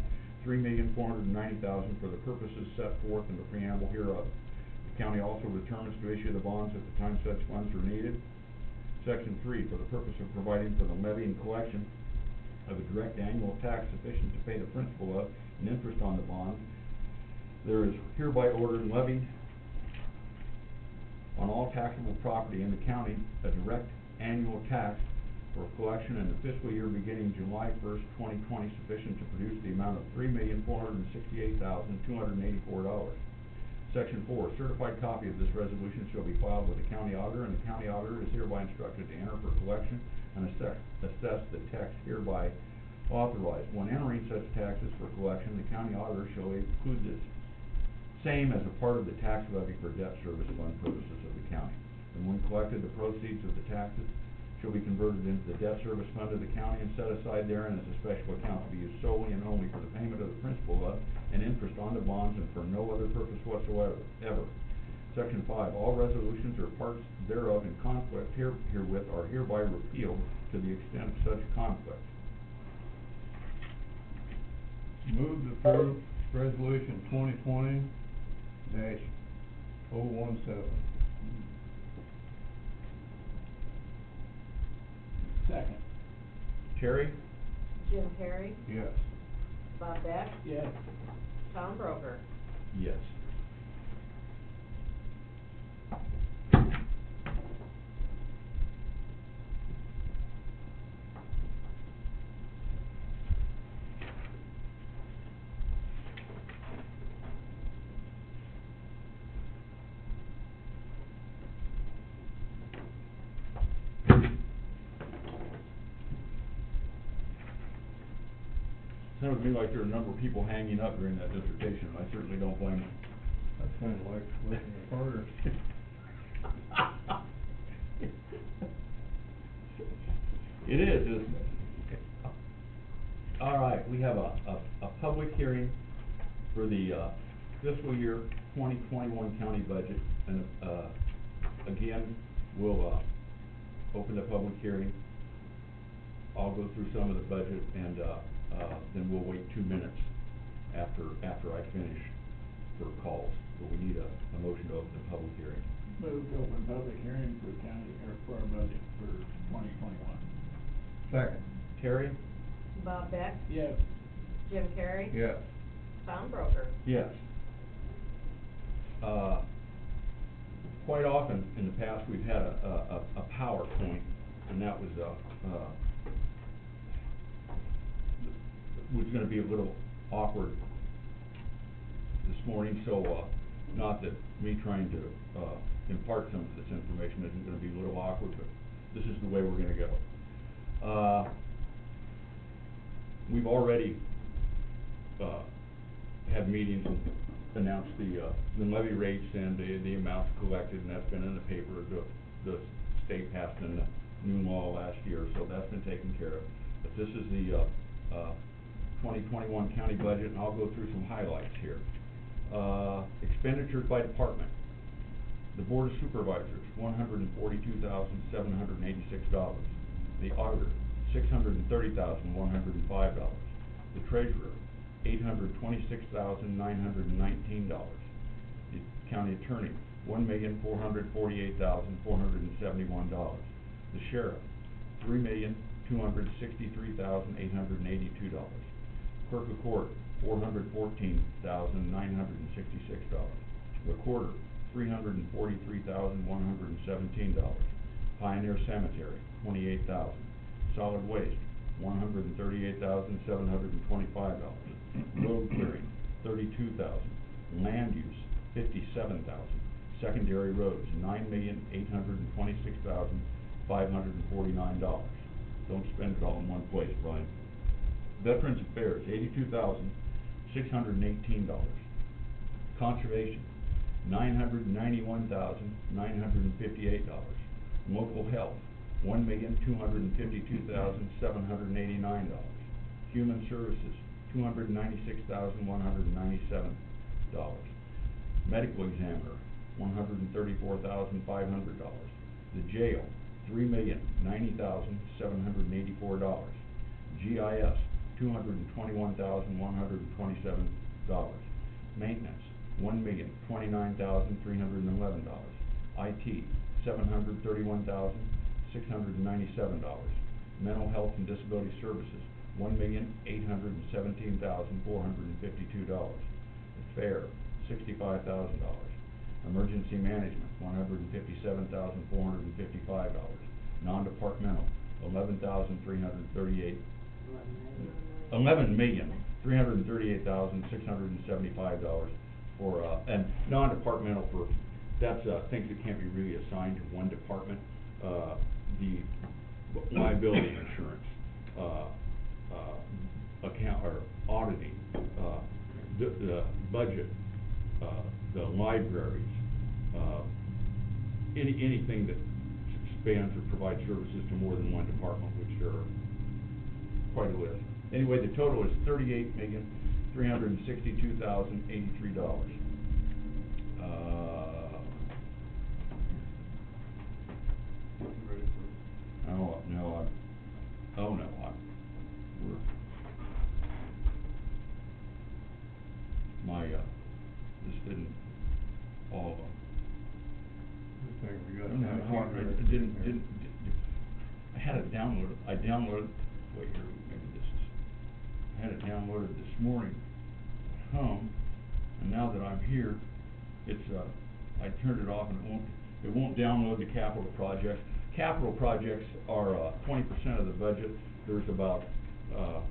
Speaker 1: $3,490,000 for the purposes set forth in the preamble hereof. The county also determines to issue the bonds at the time such funds are needed. Section 3, for the purpose of providing for the levy and collection of a direct annual tax sufficient to pay the principal of and interest on the bonds, there is hereby ordered levied on all taxable property in the county a direct annual tax for collection in the fiscal year beginning July 1st, 2020, sufficient to produce the amount of $3,468,284. Section 4, a certified copy of this resolution shall be filed with the county auditor, and the county auditor is hereby instructed to enter for collection and assess the tax hereby authorized. When entering such taxes for collection, the county auditor shall include this same as a part of the tax levy for debt service fund purposes of the county. And when collected, the proceeds of the taxes shall be converted into the debt service fund of the county and set aside therein as a special account to be used solely and only for the payment of the principal of and interest on the bonds and for no other purpose whatsoever. Section 5. All resolutions or parts thereof in conflict herewith are hereby repealed to the extent of such conflict.
Speaker 13: Move to approve resolution 2020-017.
Speaker 2: Second.
Speaker 1: Terry?
Speaker 3: Jim Carrey,
Speaker 13: Yes.
Speaker 3: Bob Beck,
Speaker 2: Yes.
Speaker 3: Tom Broker.
Speaker 1: Yes. Sounds to me like there are a number of people hanging up during that dissertation, and I certainly don't blame them.
Speaker 13: That's kind of like listening to harder.
Speaker 1: It is, isn't it? Okay. All right, we have a public hearing for the fiscal year 2021 county budget, and again, we'll open the public hearing. I'll go through some of the budget, and then we'll wait 2 minutes after I finish for calls. But we need a motion to open the public hearing.
Speaker 2: Move to open public hearing for county, or for our budget for 2021.
Speaker 13: Second.
Speaker 1: Terry?
Speaker 3: Bob Beck,
Speaker 2: Yes.
Speaker 3: Jim Carrey.
Speaker 13: Yes.
Speaker 3: Tom Broker.
Speaker 1: Yes. Quite often in the past, we've had a PowerPoint, and that was gonna be a little awkward this morning, so, not that me trying to, impart some of this information isn't gonna be a little awkward, but this is the way we're gonna go. We've already, had meetings and announced the levy rates and the amounts collected, and that's been in the paper. The state passed in the new law last year, so that's been taken care of. But this is the 2021 county budget, and I'll go through some highlights here. Expenditures by department. The Board of Supervisors, $142,786. The Auditor, $630,105. The Treasurer, $826,919. The County Attorney, $1,448,471. The Sheriff, $3,263,882. Clerk of Court, $414,966. Recorder, $343,117. Pioneer Cemetery, $28,000. Solid Waste, $138,725. Road Clearing, $32,000. Land Use, $57,000. Secondary Roads, $9,826,549. Don't spend it all in one place, Brian. Veterans Affairs, $82,618. Conservation, $991,958. Local Health, $1,252,789. Human Services, $296,197. Medical Examiner, $134,500. The Jail, $3,090,784. GIS, $221,127. Maintenance, $1,029,311. IT, $731,697. Mental Health and Disability Services, $1,817,452. Fair, $65,000. Emergency Management, $157,455. Non-departmental, $11,338,675 for, and non-departmental for, that's, things that can't be really assigned to one department. The liability insurance, account, or auditing, the budget, the libraries, anything that spans or provides services to more than one department, which there are quite a list. Anyway, the total is $38,362,083. This didn't, all of them. I had it downloaded, I had it downloaded this morning at home, and now that I'm here, it's, I turned it off and it won't download the capital projects. Capital projects are 20% of the budget. There's about, do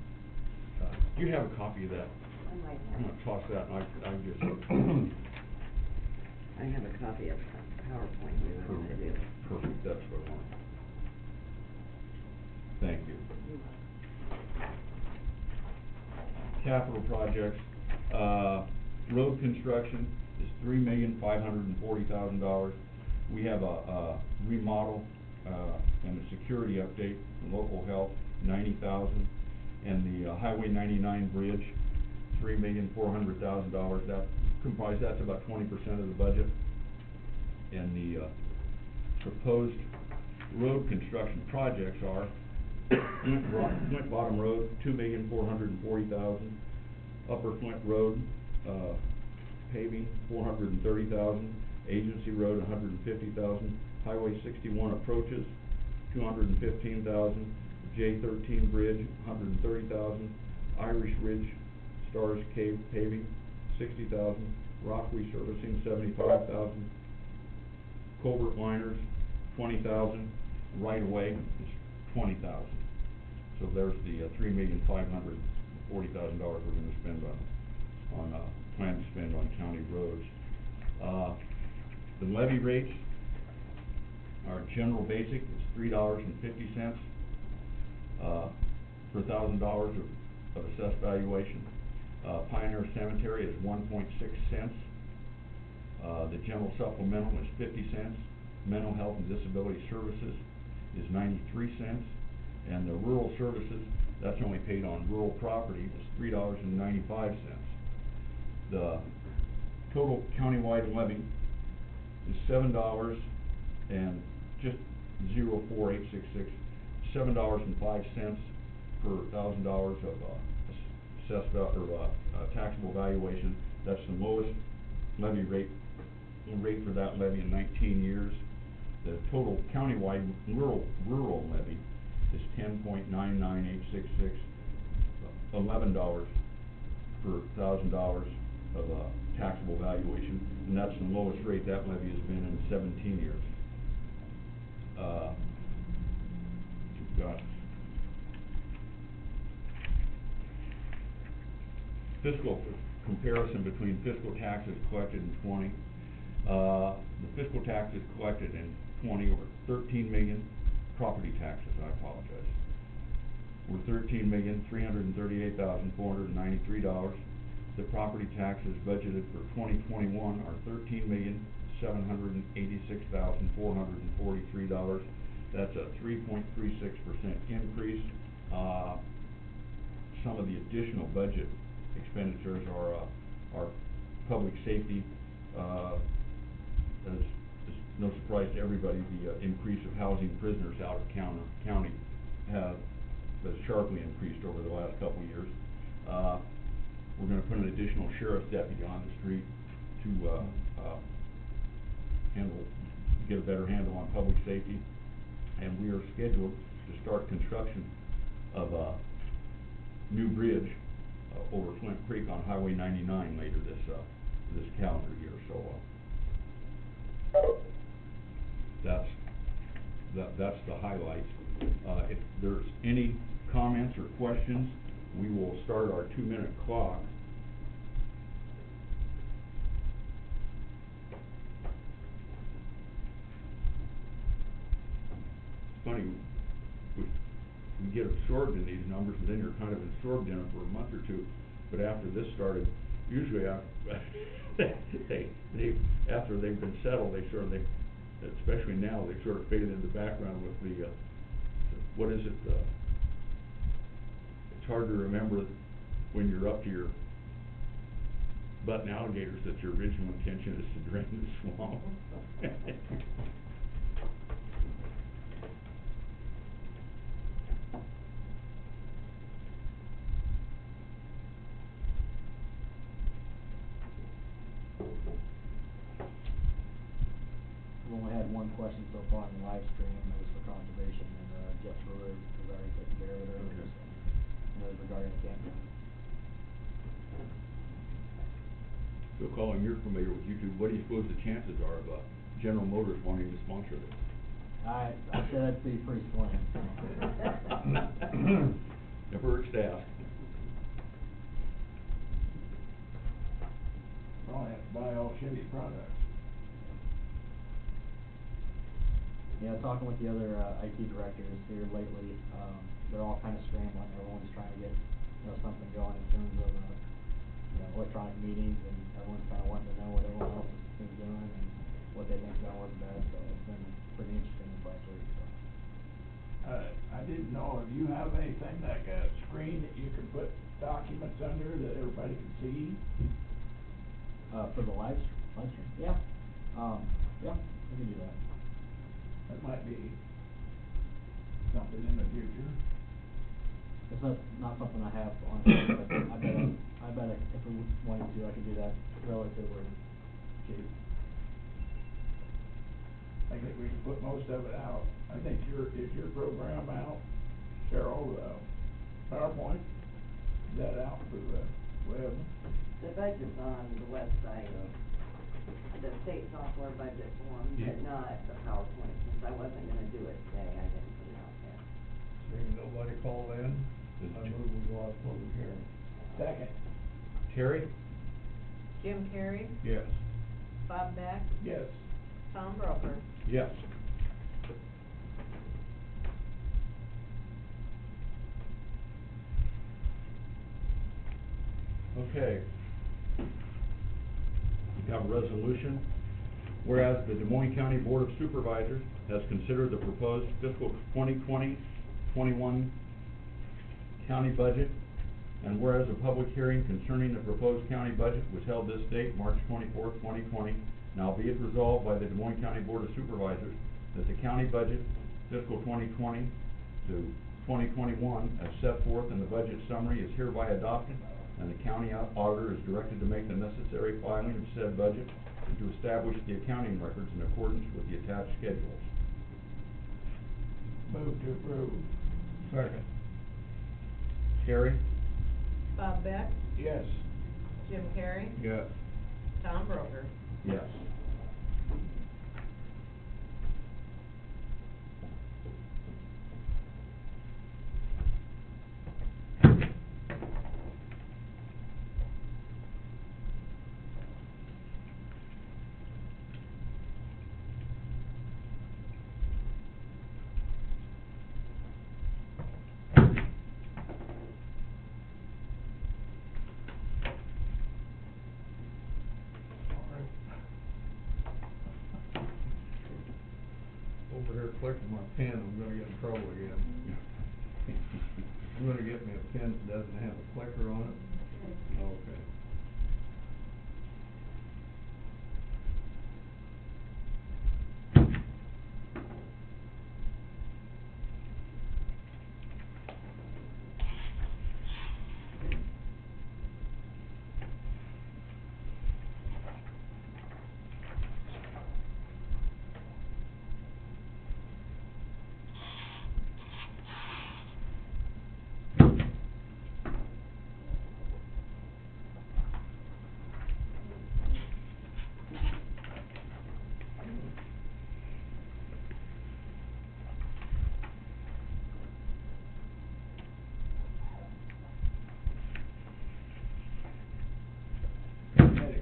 Speaker 1: you have a copy of that?
Speaker 15: I might
Speaker 1: I'm
Speaker 15: have.
Speaker 1: gonna toss that, and I just.
Speaker 15: I have a copy of the PowerPoint we were gonna do.
Speaker 1: Perfect, that's what I want. Thank you. Capital projects, road construction is $3,540,000. We have a remodel, and a security update for local health, $90,000. And the Highway 99 bridge, $3,400,000. That's about 20% of the budget. And the proposed road construction projects are Flint Bottom Road, $2,440,000. Upper Flint Road, paving, $430,000. Agency Road, $150,000. Highway 61 approaches, $215,000. J13 Bridge, $130,000. Irish Ridge Stars Cave paving, $60,000. Rock resurfacing, $75,000. Culvert liners, $20,000. Right of way is $20,000. So there's the $3,540,000 we're going to spend on plan to spend on county roads. The levy rates, our general basic is $3.50 per $1,000 of assessed valuation. Pioneer Cemetery is 1.6 cents. The general supplemental is 50 cents. Mental Health and Disability Services is 93 cents. And the rural services That's only paid on rural property, is $3.95. The total countywide levy is $7 and just 04866, $7.05 per $1,000 of assessed taxable valuation. That's the lowest levy rate for that levy in 19 years. The total countywide rural levy is $10.99866, $11 per $1,000 of taxable valuation, and that's the lowest rate that levy has been in 17 years. We've got fiscal comparison between fiscal taxes collected in 20. The fiscal taxes collected in 20 were 13 million, property taxes, I apologize, were $13,338,493. The property taxes budgeted for 2021 are $13,786,443. That's a 3.36% increase. Some of the additional budget expenditures are public safety. It's no surprise to everybody, the increase of housing prisoners out of county has sharply increased over the last couple of years. We're going to put an additional sheriff's deputy on the street to get a better handle on public safety, and we are scheduled to start construction of a new bridge over Flint Creek on Highway 99 later this calendar year. So that's the highlights. If there's any comments or questions, we will start our 2-minute clock. It's funny, we get absorbed in these numbers, and then you're kind of absorbed in them for a month or two. But after this started, usually after they've been settled, especially now, they sort of faded in the background with the what is it? It's hard to remember when you're up to your butt in alligators that your original intention is to drain the swamp.
Speaker 4: I've only had one question so far in the live stream, and that was for conservation, and Jeff Brewer, because I already took care of it earlier, so, and that was regarding the campground.
Speaker 1: So Colin, you're familiar with YouTube. What do you suppose the chances are of General Motors wanting to sponsor this?
Speaker 4: I said that'd be pretty slim, so.
Speaker 1: Never hurts to ask.
Speaker 2: Probably have to buy all Chevy products.
Speaker 4: Yeah, talking with the other IT directors here lately, they're all kind of scrambling. Everyone's trying to get, something going in terms of, electronic meetings, and everyone's kind of wanting to know what everyone else is doing and what they think's gonna work best. So it's been pretty interesting this last week. So.
Speaker 2: I didn't know if you have anything like a screen that you can put documents under that everybody can see.
Speaker 4: For the live stream, yeah, we can do that.
Speaker 2: That might be something in the future.
Speaker 4: It's not something I have on, but I bet if we wanted to, I could do that relatively cheap.
Speaker 2: I think we can put most of it out. I think is your program out, Cheryl, PowerPoint? Is that out for the web?
Speaker 15: The budget's on the website, the state software budget form, but not the PowerPoint, since I wasn't gonna do it today, I didn't put it out there.
Speaker 13: Seeing nobody call in, I move we go out of public hearing.
Speaker 2: Second.
Speaker 1: Terry?
Speaker 3: Jim Carrey,
Speaker 1: Yes.
Speaker 3: Bob Beck,
Speaker 2: Yes.
Speaker 3: Tom Broker.
Speaker 1: Yes. Okay. We have a resolution. Whereas the Des Moines County Board of Supervisors has considered the proposed fiscal 2020-21 county budget, and whereas a public hearing concerning the proposed county budget was held this date, March 24th, 2020, now be it resolved by the Des Moines County Board of Supervisors that the county budget fiscal 2020 to 2021 as set forth in the budget summary is hereby adopted, and the county auditor is directed to make the necessary filing of said budget and to establish the accounting records in accordance with the attached schedules.
Speaker 2: Move to approve.
Speaker 13: Second.
Speaker 1: Terry?
Speaker 3: Bob Beck?
Speaker 2: Yes.
Speaker 3: Jim Carrey?
Speaker 13: Yes.
Speaker 3: Tom Broker?
Speaker 1: Yes.
Speaker 13: Over here clicking my pen, I'm gonna get in trouble again. I'm gonna get me a pen that doesn't have a clicker on it. Okay.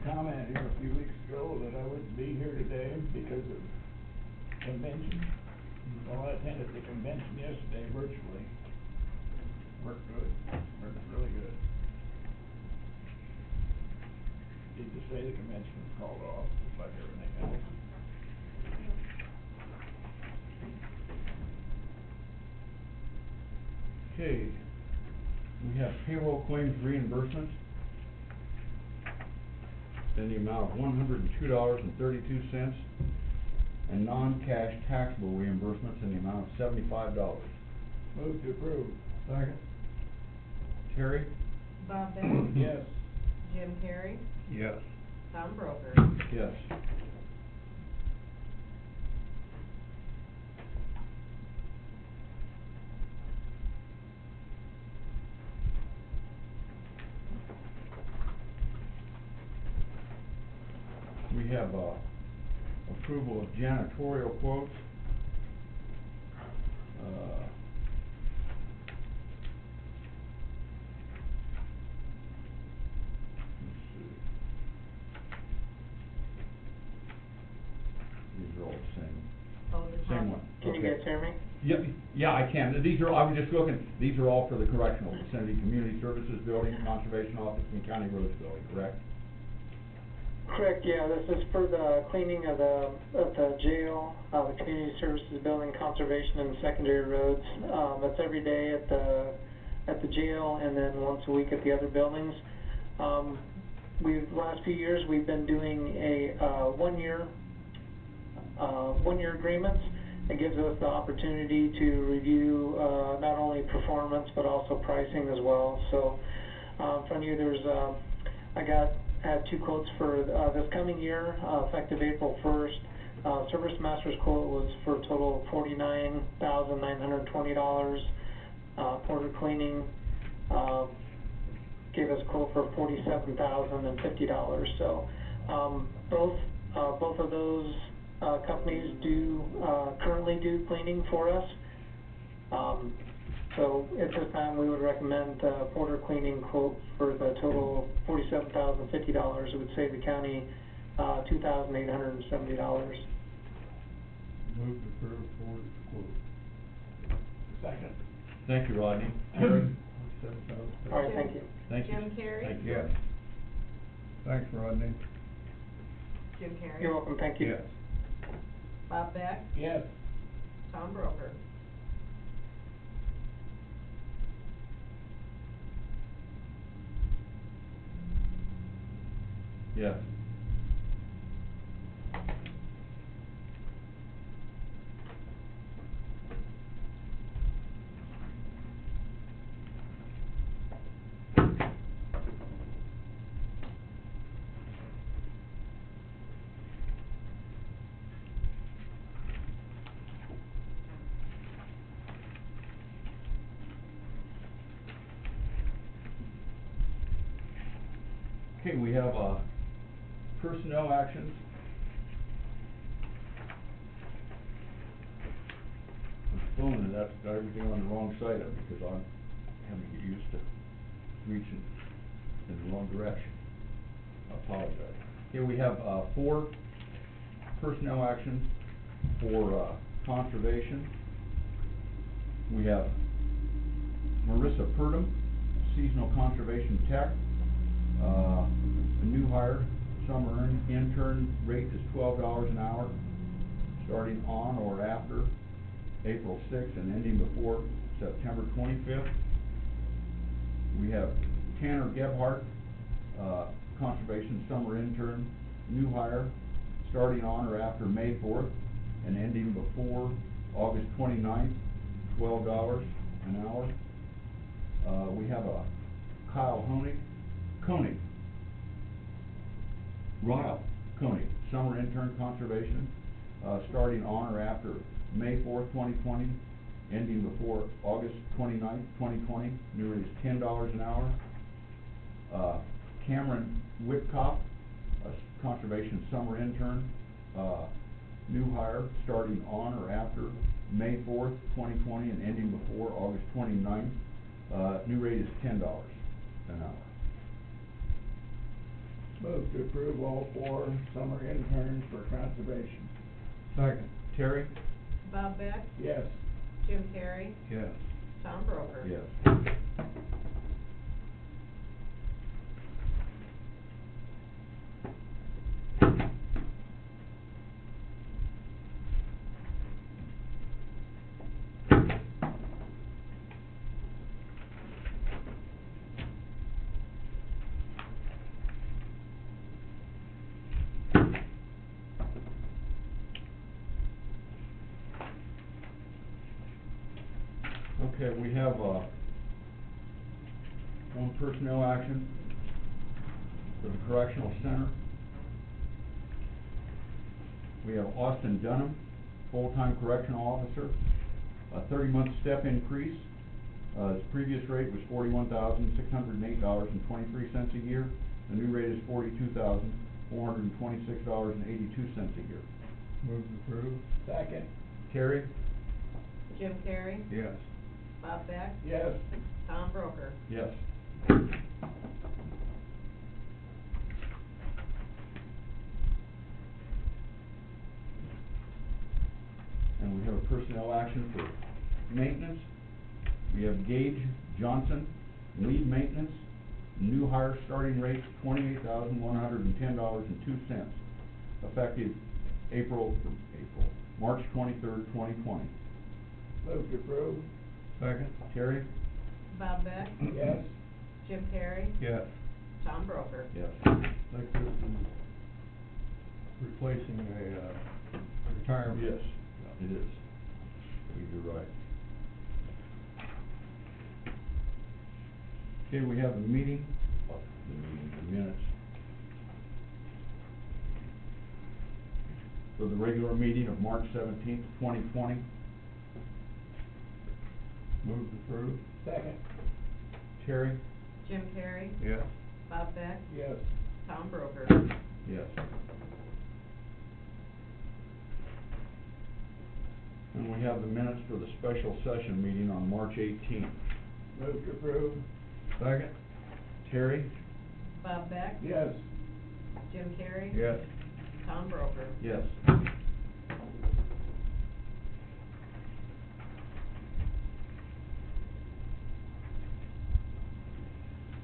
Speaker 2: Comment here a few weeks ago that I wouldn't be here today because of convention. Well, I attended the convention yesterday virtually. Worked good, worked really good. Need to say the convention was called off, just like everything else.
Speaker 1: Okay, we have payroll claims reimbursements in the amount of $102.32, and non-cash taxable reimbursements in the amount of $75.
Speaker 2: Move to approve.
Speaker 13: Second.
Speaker 1: Terry?
Speaker 3: Bob Beck?
Speaker 2: Yes.
Speaker 3: Jim Carrey?
Speaker 13: Yes.
Speaker 3: Tom Broker?
Speaker 1: Yes. We have approval of janitorial quotes. Let's see. These are all the same.
Speaker 3: Oh, the
Speaker 1: Same
Speaker 3: Tom.
Speaker 1: one.
Speaker 5: Can you
Speaker 1: Okay.
Speaker 5: guys hear me?
Speaker 1: Yeah, I can. These are, I was just looking, these are all for the correctional vicinity community services building, conservation office, and county roads building, correct?
Speaker 5: Correct, yeah, this is for the cleaning of the jail, the community services building, conservation and secondary roads. That's every day at the jail and then once a week at the other buildings. Last few years, we've been doing a one-year agreements. It gives us the opportunity to review not only performance but also pricing as well. So from you, there's I had two quotes for this coming year, effective April 1st. Service Master's quote was for a total of $49,920. Porter Cleaning gave us a quote for $47,050. So both of those companies currently do cleaning for us. So at this time, we would recommend Porter Cleaning quote for the total $47,050. It would save the county $2,870.
Speaker 13: Move to approve Ford's quote.
Speaker 2: Second.
Speaker 1: Thank you, Rodney. Terry?
Speaker 5: All right, thank you.
Speaker 1: Thank you.
Speaker 3: Jim Carrey?
Speaker 1: Thank you.
Speaker 13: Yes. Thanks, Rodney.
Speaker 3: Jim Carrey?
Speaker 5: You're welcome, thank you.
Speaker 13: Yes.
Speaker 3: Bob Beck?
Speaker 2: Yes.
Speaker 3: Tom Broker?
Speaker 1: Yes. Okay, we have, personnel actions. I'm filming it, that's got everything on the wrong side of it, because I'm having to get used to reaching in the wrong direction. I apologize. Here we have, 4 personnel actions for, conservation. We have Marissa Purdom, seasonal conservation tech. A new hire, summer intern rate is $12 an hour, starting on or after April 6th and ending before September 25th. We have Tanner Gebhardt, conservation summer intern, new hire, starting on or after May 4th and ending before August 29th, $12 an hour. We have a Kyle Koenig, summer intern conservation, starting on or after May 4th, 2020, ending before August 29th, 2020. New rate is $10 an hour. Cameron Whitcop, a conservation summer intern, new hire, starting on or after May 4th, 2020, and ending before August 29th. New rate is $10 an hour.
Speaker 2: Move to approve all 4 summer interns for conservation.
Speaker 13: Second.
Speaker 1: Terry?
Speaker 3: Bob Beck?
Speaker 2: Yes.
Speaker 3: Jim Carrey?
Speaker 13: Yes.
Speaker 3: Tom Broker?
Speaker 1: Yes. Okay, we have, 1 personnel action for the correctional center. We have Austin Dunham, full-time correctional officer, a 30-month step increase. His previous rate was $41,608.23 a year. The new rate is $42,426.82 a year.
Speaker 13: Move to approve.
Speaker 2: Second.
Speaker 1: Terry?
Speaker 3: Jim Carrey?
Speaker 13: Yes.
Speaker 3: Bob Beck?
Speaker 2: Yes.
Speaker 3: Tom Broker?
Speaker 1: Yes. And we have a personnel action for maintenance. We have Gage Johnson, lead maintenance, new hire starting rate $28,110.02, effective March 23rd, 2020.
Speaker 2: Move to approve.
Speaker 13: Second.
Speaker 1: Terry?
Speaker 3: Bob Beck?
Speaker 2: Yes.
Speaker 3: Jim Carrey?
Speaker 13: Yes.
Speaker 3: Tom Broker?
Speaker 1: Yes.
Speaker 13: Like this is replacing a retirement.
Speaker 1: Yes, it is. You're right. Okay, we have the minutes. For the regular meeting of March 17th, 2020.
Speaker 13: Move to approve.
Speaker 2: Second.
Speaker 1: Terry?
Speaker 3: Jim Carrey?
Speaker 13: Yes.
Speaker 3: Bob Beck?
Speaker 2: Yes.
Speaker 3: Tom Broker?
Speaker 1: Yes. And we have the minutes for the special session meeting on March 18th.
Speaker 2: Move to approve.
Speaker 13: Second.
Speaker 1: Terry?
Speaker 3: Bob Beck?
Speaker 2: Yes.
Speaker 3: Jim Carrey?
Speaker 13: Yes.
Speaker 3: Tom Broker?
Speaker 1: Yes.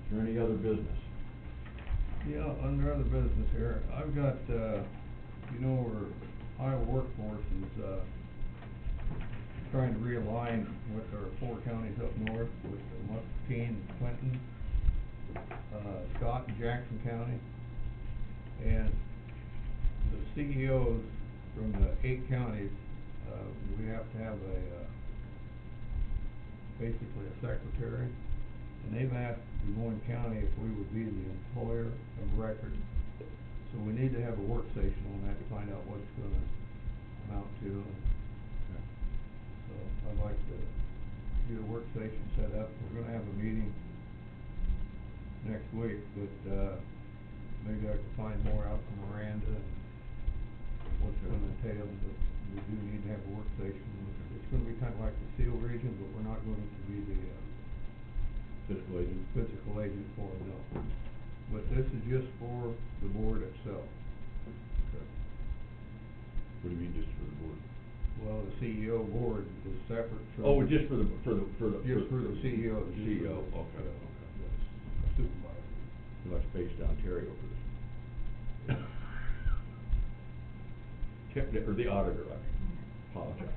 Speaker 1: Is there any other business?
Speaker 13: Yeah, under other business here, I've got, our Iowa workforce is, trying to realign with our 4 counties up north, with Muscatine, Clinton, Scott and Jackson County. And the CEOs from the 8 counties, we have to have basically a secretary, and they've asked Des Moines County if we would be the employer of record. So we need to have a work session on that to find out what it's gonna amount to. So I'd like to get a work session set up. We're gonna have a meeting next week, but maybe I can find more out from Miranda and what's it gonna entail, but we do need to have a work session. It's gonna be kinda like the SEAL region, but we're not going to be the physical agent for them, no. But this is just for the board itself.
Speaker 1: Okay. What do you mean, just for the board?
Speaker 13: Well, the CEO board is separate from.
Speaker 1: Oh, just for the
Speaker 13: Just for the CEO.
Speaker 1: The CEO, okay, okay.
Speaker 13: Supervisor.
Speaker 1: You'll have to face down Terry over this. Or the auditor, I mean, apologize.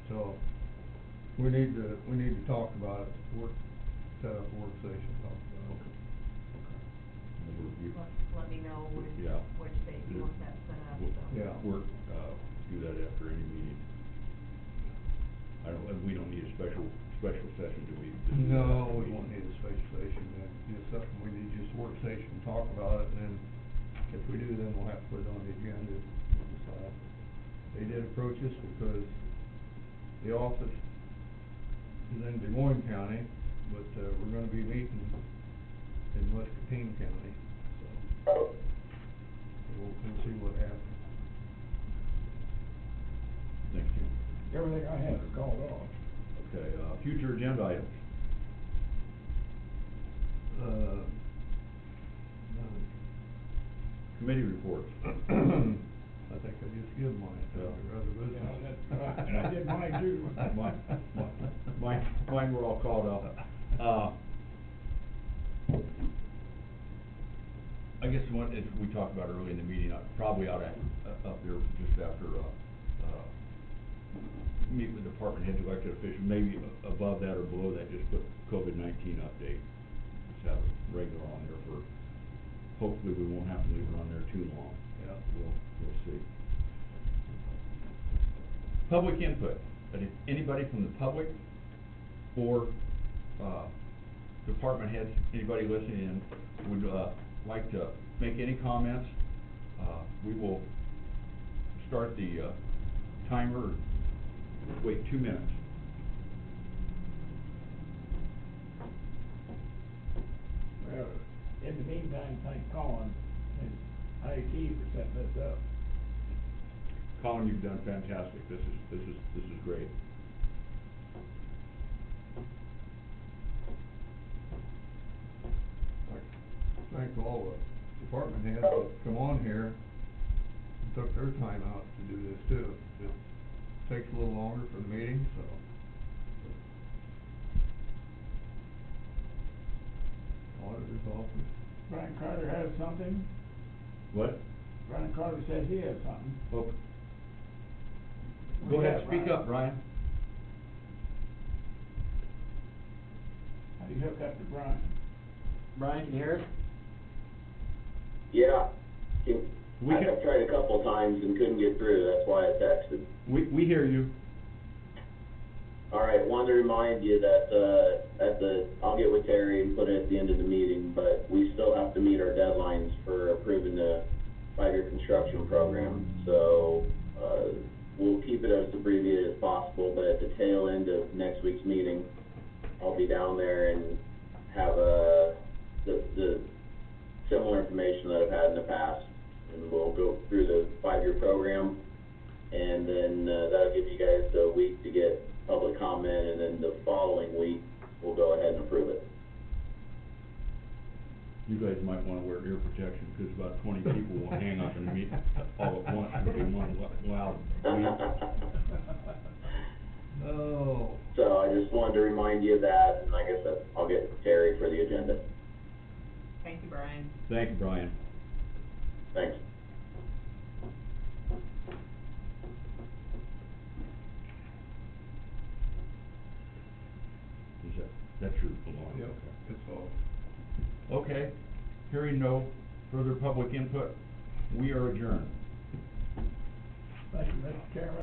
Speaker 13: So, we need to talk about it, set up a work session, talk about it.
Speaker 3: Let me know
Speaker 1: Yeah.
Speaker 3: which date you want that set up, so.
Speaker 13: Yeah.
Speaker 1: Do that after any meeting. We don't need a special session, do we?
Speaker 13: No, we won't need a special session, then, just something, we need just a work session, talk about it, and then, if we do, then we'll have to put it on the agenda to decide. They did approach us because the office is in Des Moines County, but, we're gonna be meeting in Muscatine County, so, we'll see what happens.
Speaker 1: Thanks, Jim.
Speaker 2: Everything I had is called off.
Speaker 1: Okay, future agenda items. Committee reports.
Speaker 13: I think I just give mine, or other business.
Speaker 2: Yeah, I did mine too.
Speaker 1: Mine were all called off. I guess one, as we talked about early in the meeting, I probably ought to, up there just after, meet with department heads, elected officials, maybe above that or below that, just put COVID-19 update. Just have it regular on there for, hopefully we won't have to leave it on there too long. Yeah, we'll see. Public input. Anybody from the public or, department heads, anybody listening in would, like to make any comments, we will start the, timer. Wait 2 minutes.
Speaker 2: Well, in the meantime, thank Colin and IT for setting this up.
Speaker 1: Colin, you've done fantastic. This is great.
Speaker 13: Thank all the department heads that come on here and took their time out to do this too. It takes a little longer for the meeting, so. Auditor's office.
Speaker 2: Brian Carter has something.
Speaker 1: What?
Speaker 2: Brian Carter says he has something.
Speaker 1: Well,
Speaker 2: What
Speaker 1: go
Speaker 2: do you
Speaker 1: ahead,
Speaker 2: got,
Speaker 1: speak
Speaker 2: Brian?
Speaker 1: up, Brian.
Speaker 2: How do you hook up to Brian?
Speaker 4: Brian, can you hear us?
Speaker 6: Yeah.
Speaker 1: We can-
Speaker 6: I've tried a couple times and couldn't get through, that's why I texted.
Speaker 1: We hear you.
Speaker 6: All right, wanted to remind you that, I'll get with Terry and put it at the end of the meeting, but we still have to meet our deadlines for approving the 5-year construction program. So, we'll keep it as abbreviated as possible, but at the tail end of next week's meeting, I'll be down there and have, the similar information that I've had in the past. And we'll go through the 5-year program, and then, that'll give you guys a week to get public comment, and then the following week, we'll go ahead and approve it.
Speaker 1: You guys might wanna wear ear protection, because about 20 people will hang up and meet all at once, it'll be one loud.
Speaker 13: Oh.
Speaker 6: So I just wanted to remind you of that, and like I said, I'll get Terry for the agenda.
Speaker 3: Thank you, Brian.
Speaker 1: Thank you, Brian.
Speaker 6: Thanks.
Speaker 1: That's your belonging.
Speaker 13: Yep, it's all.
Speaker 1: Okay, hearing no further public input, we are adjourned.
Speaker 2: Thank you, Mr. Chairman.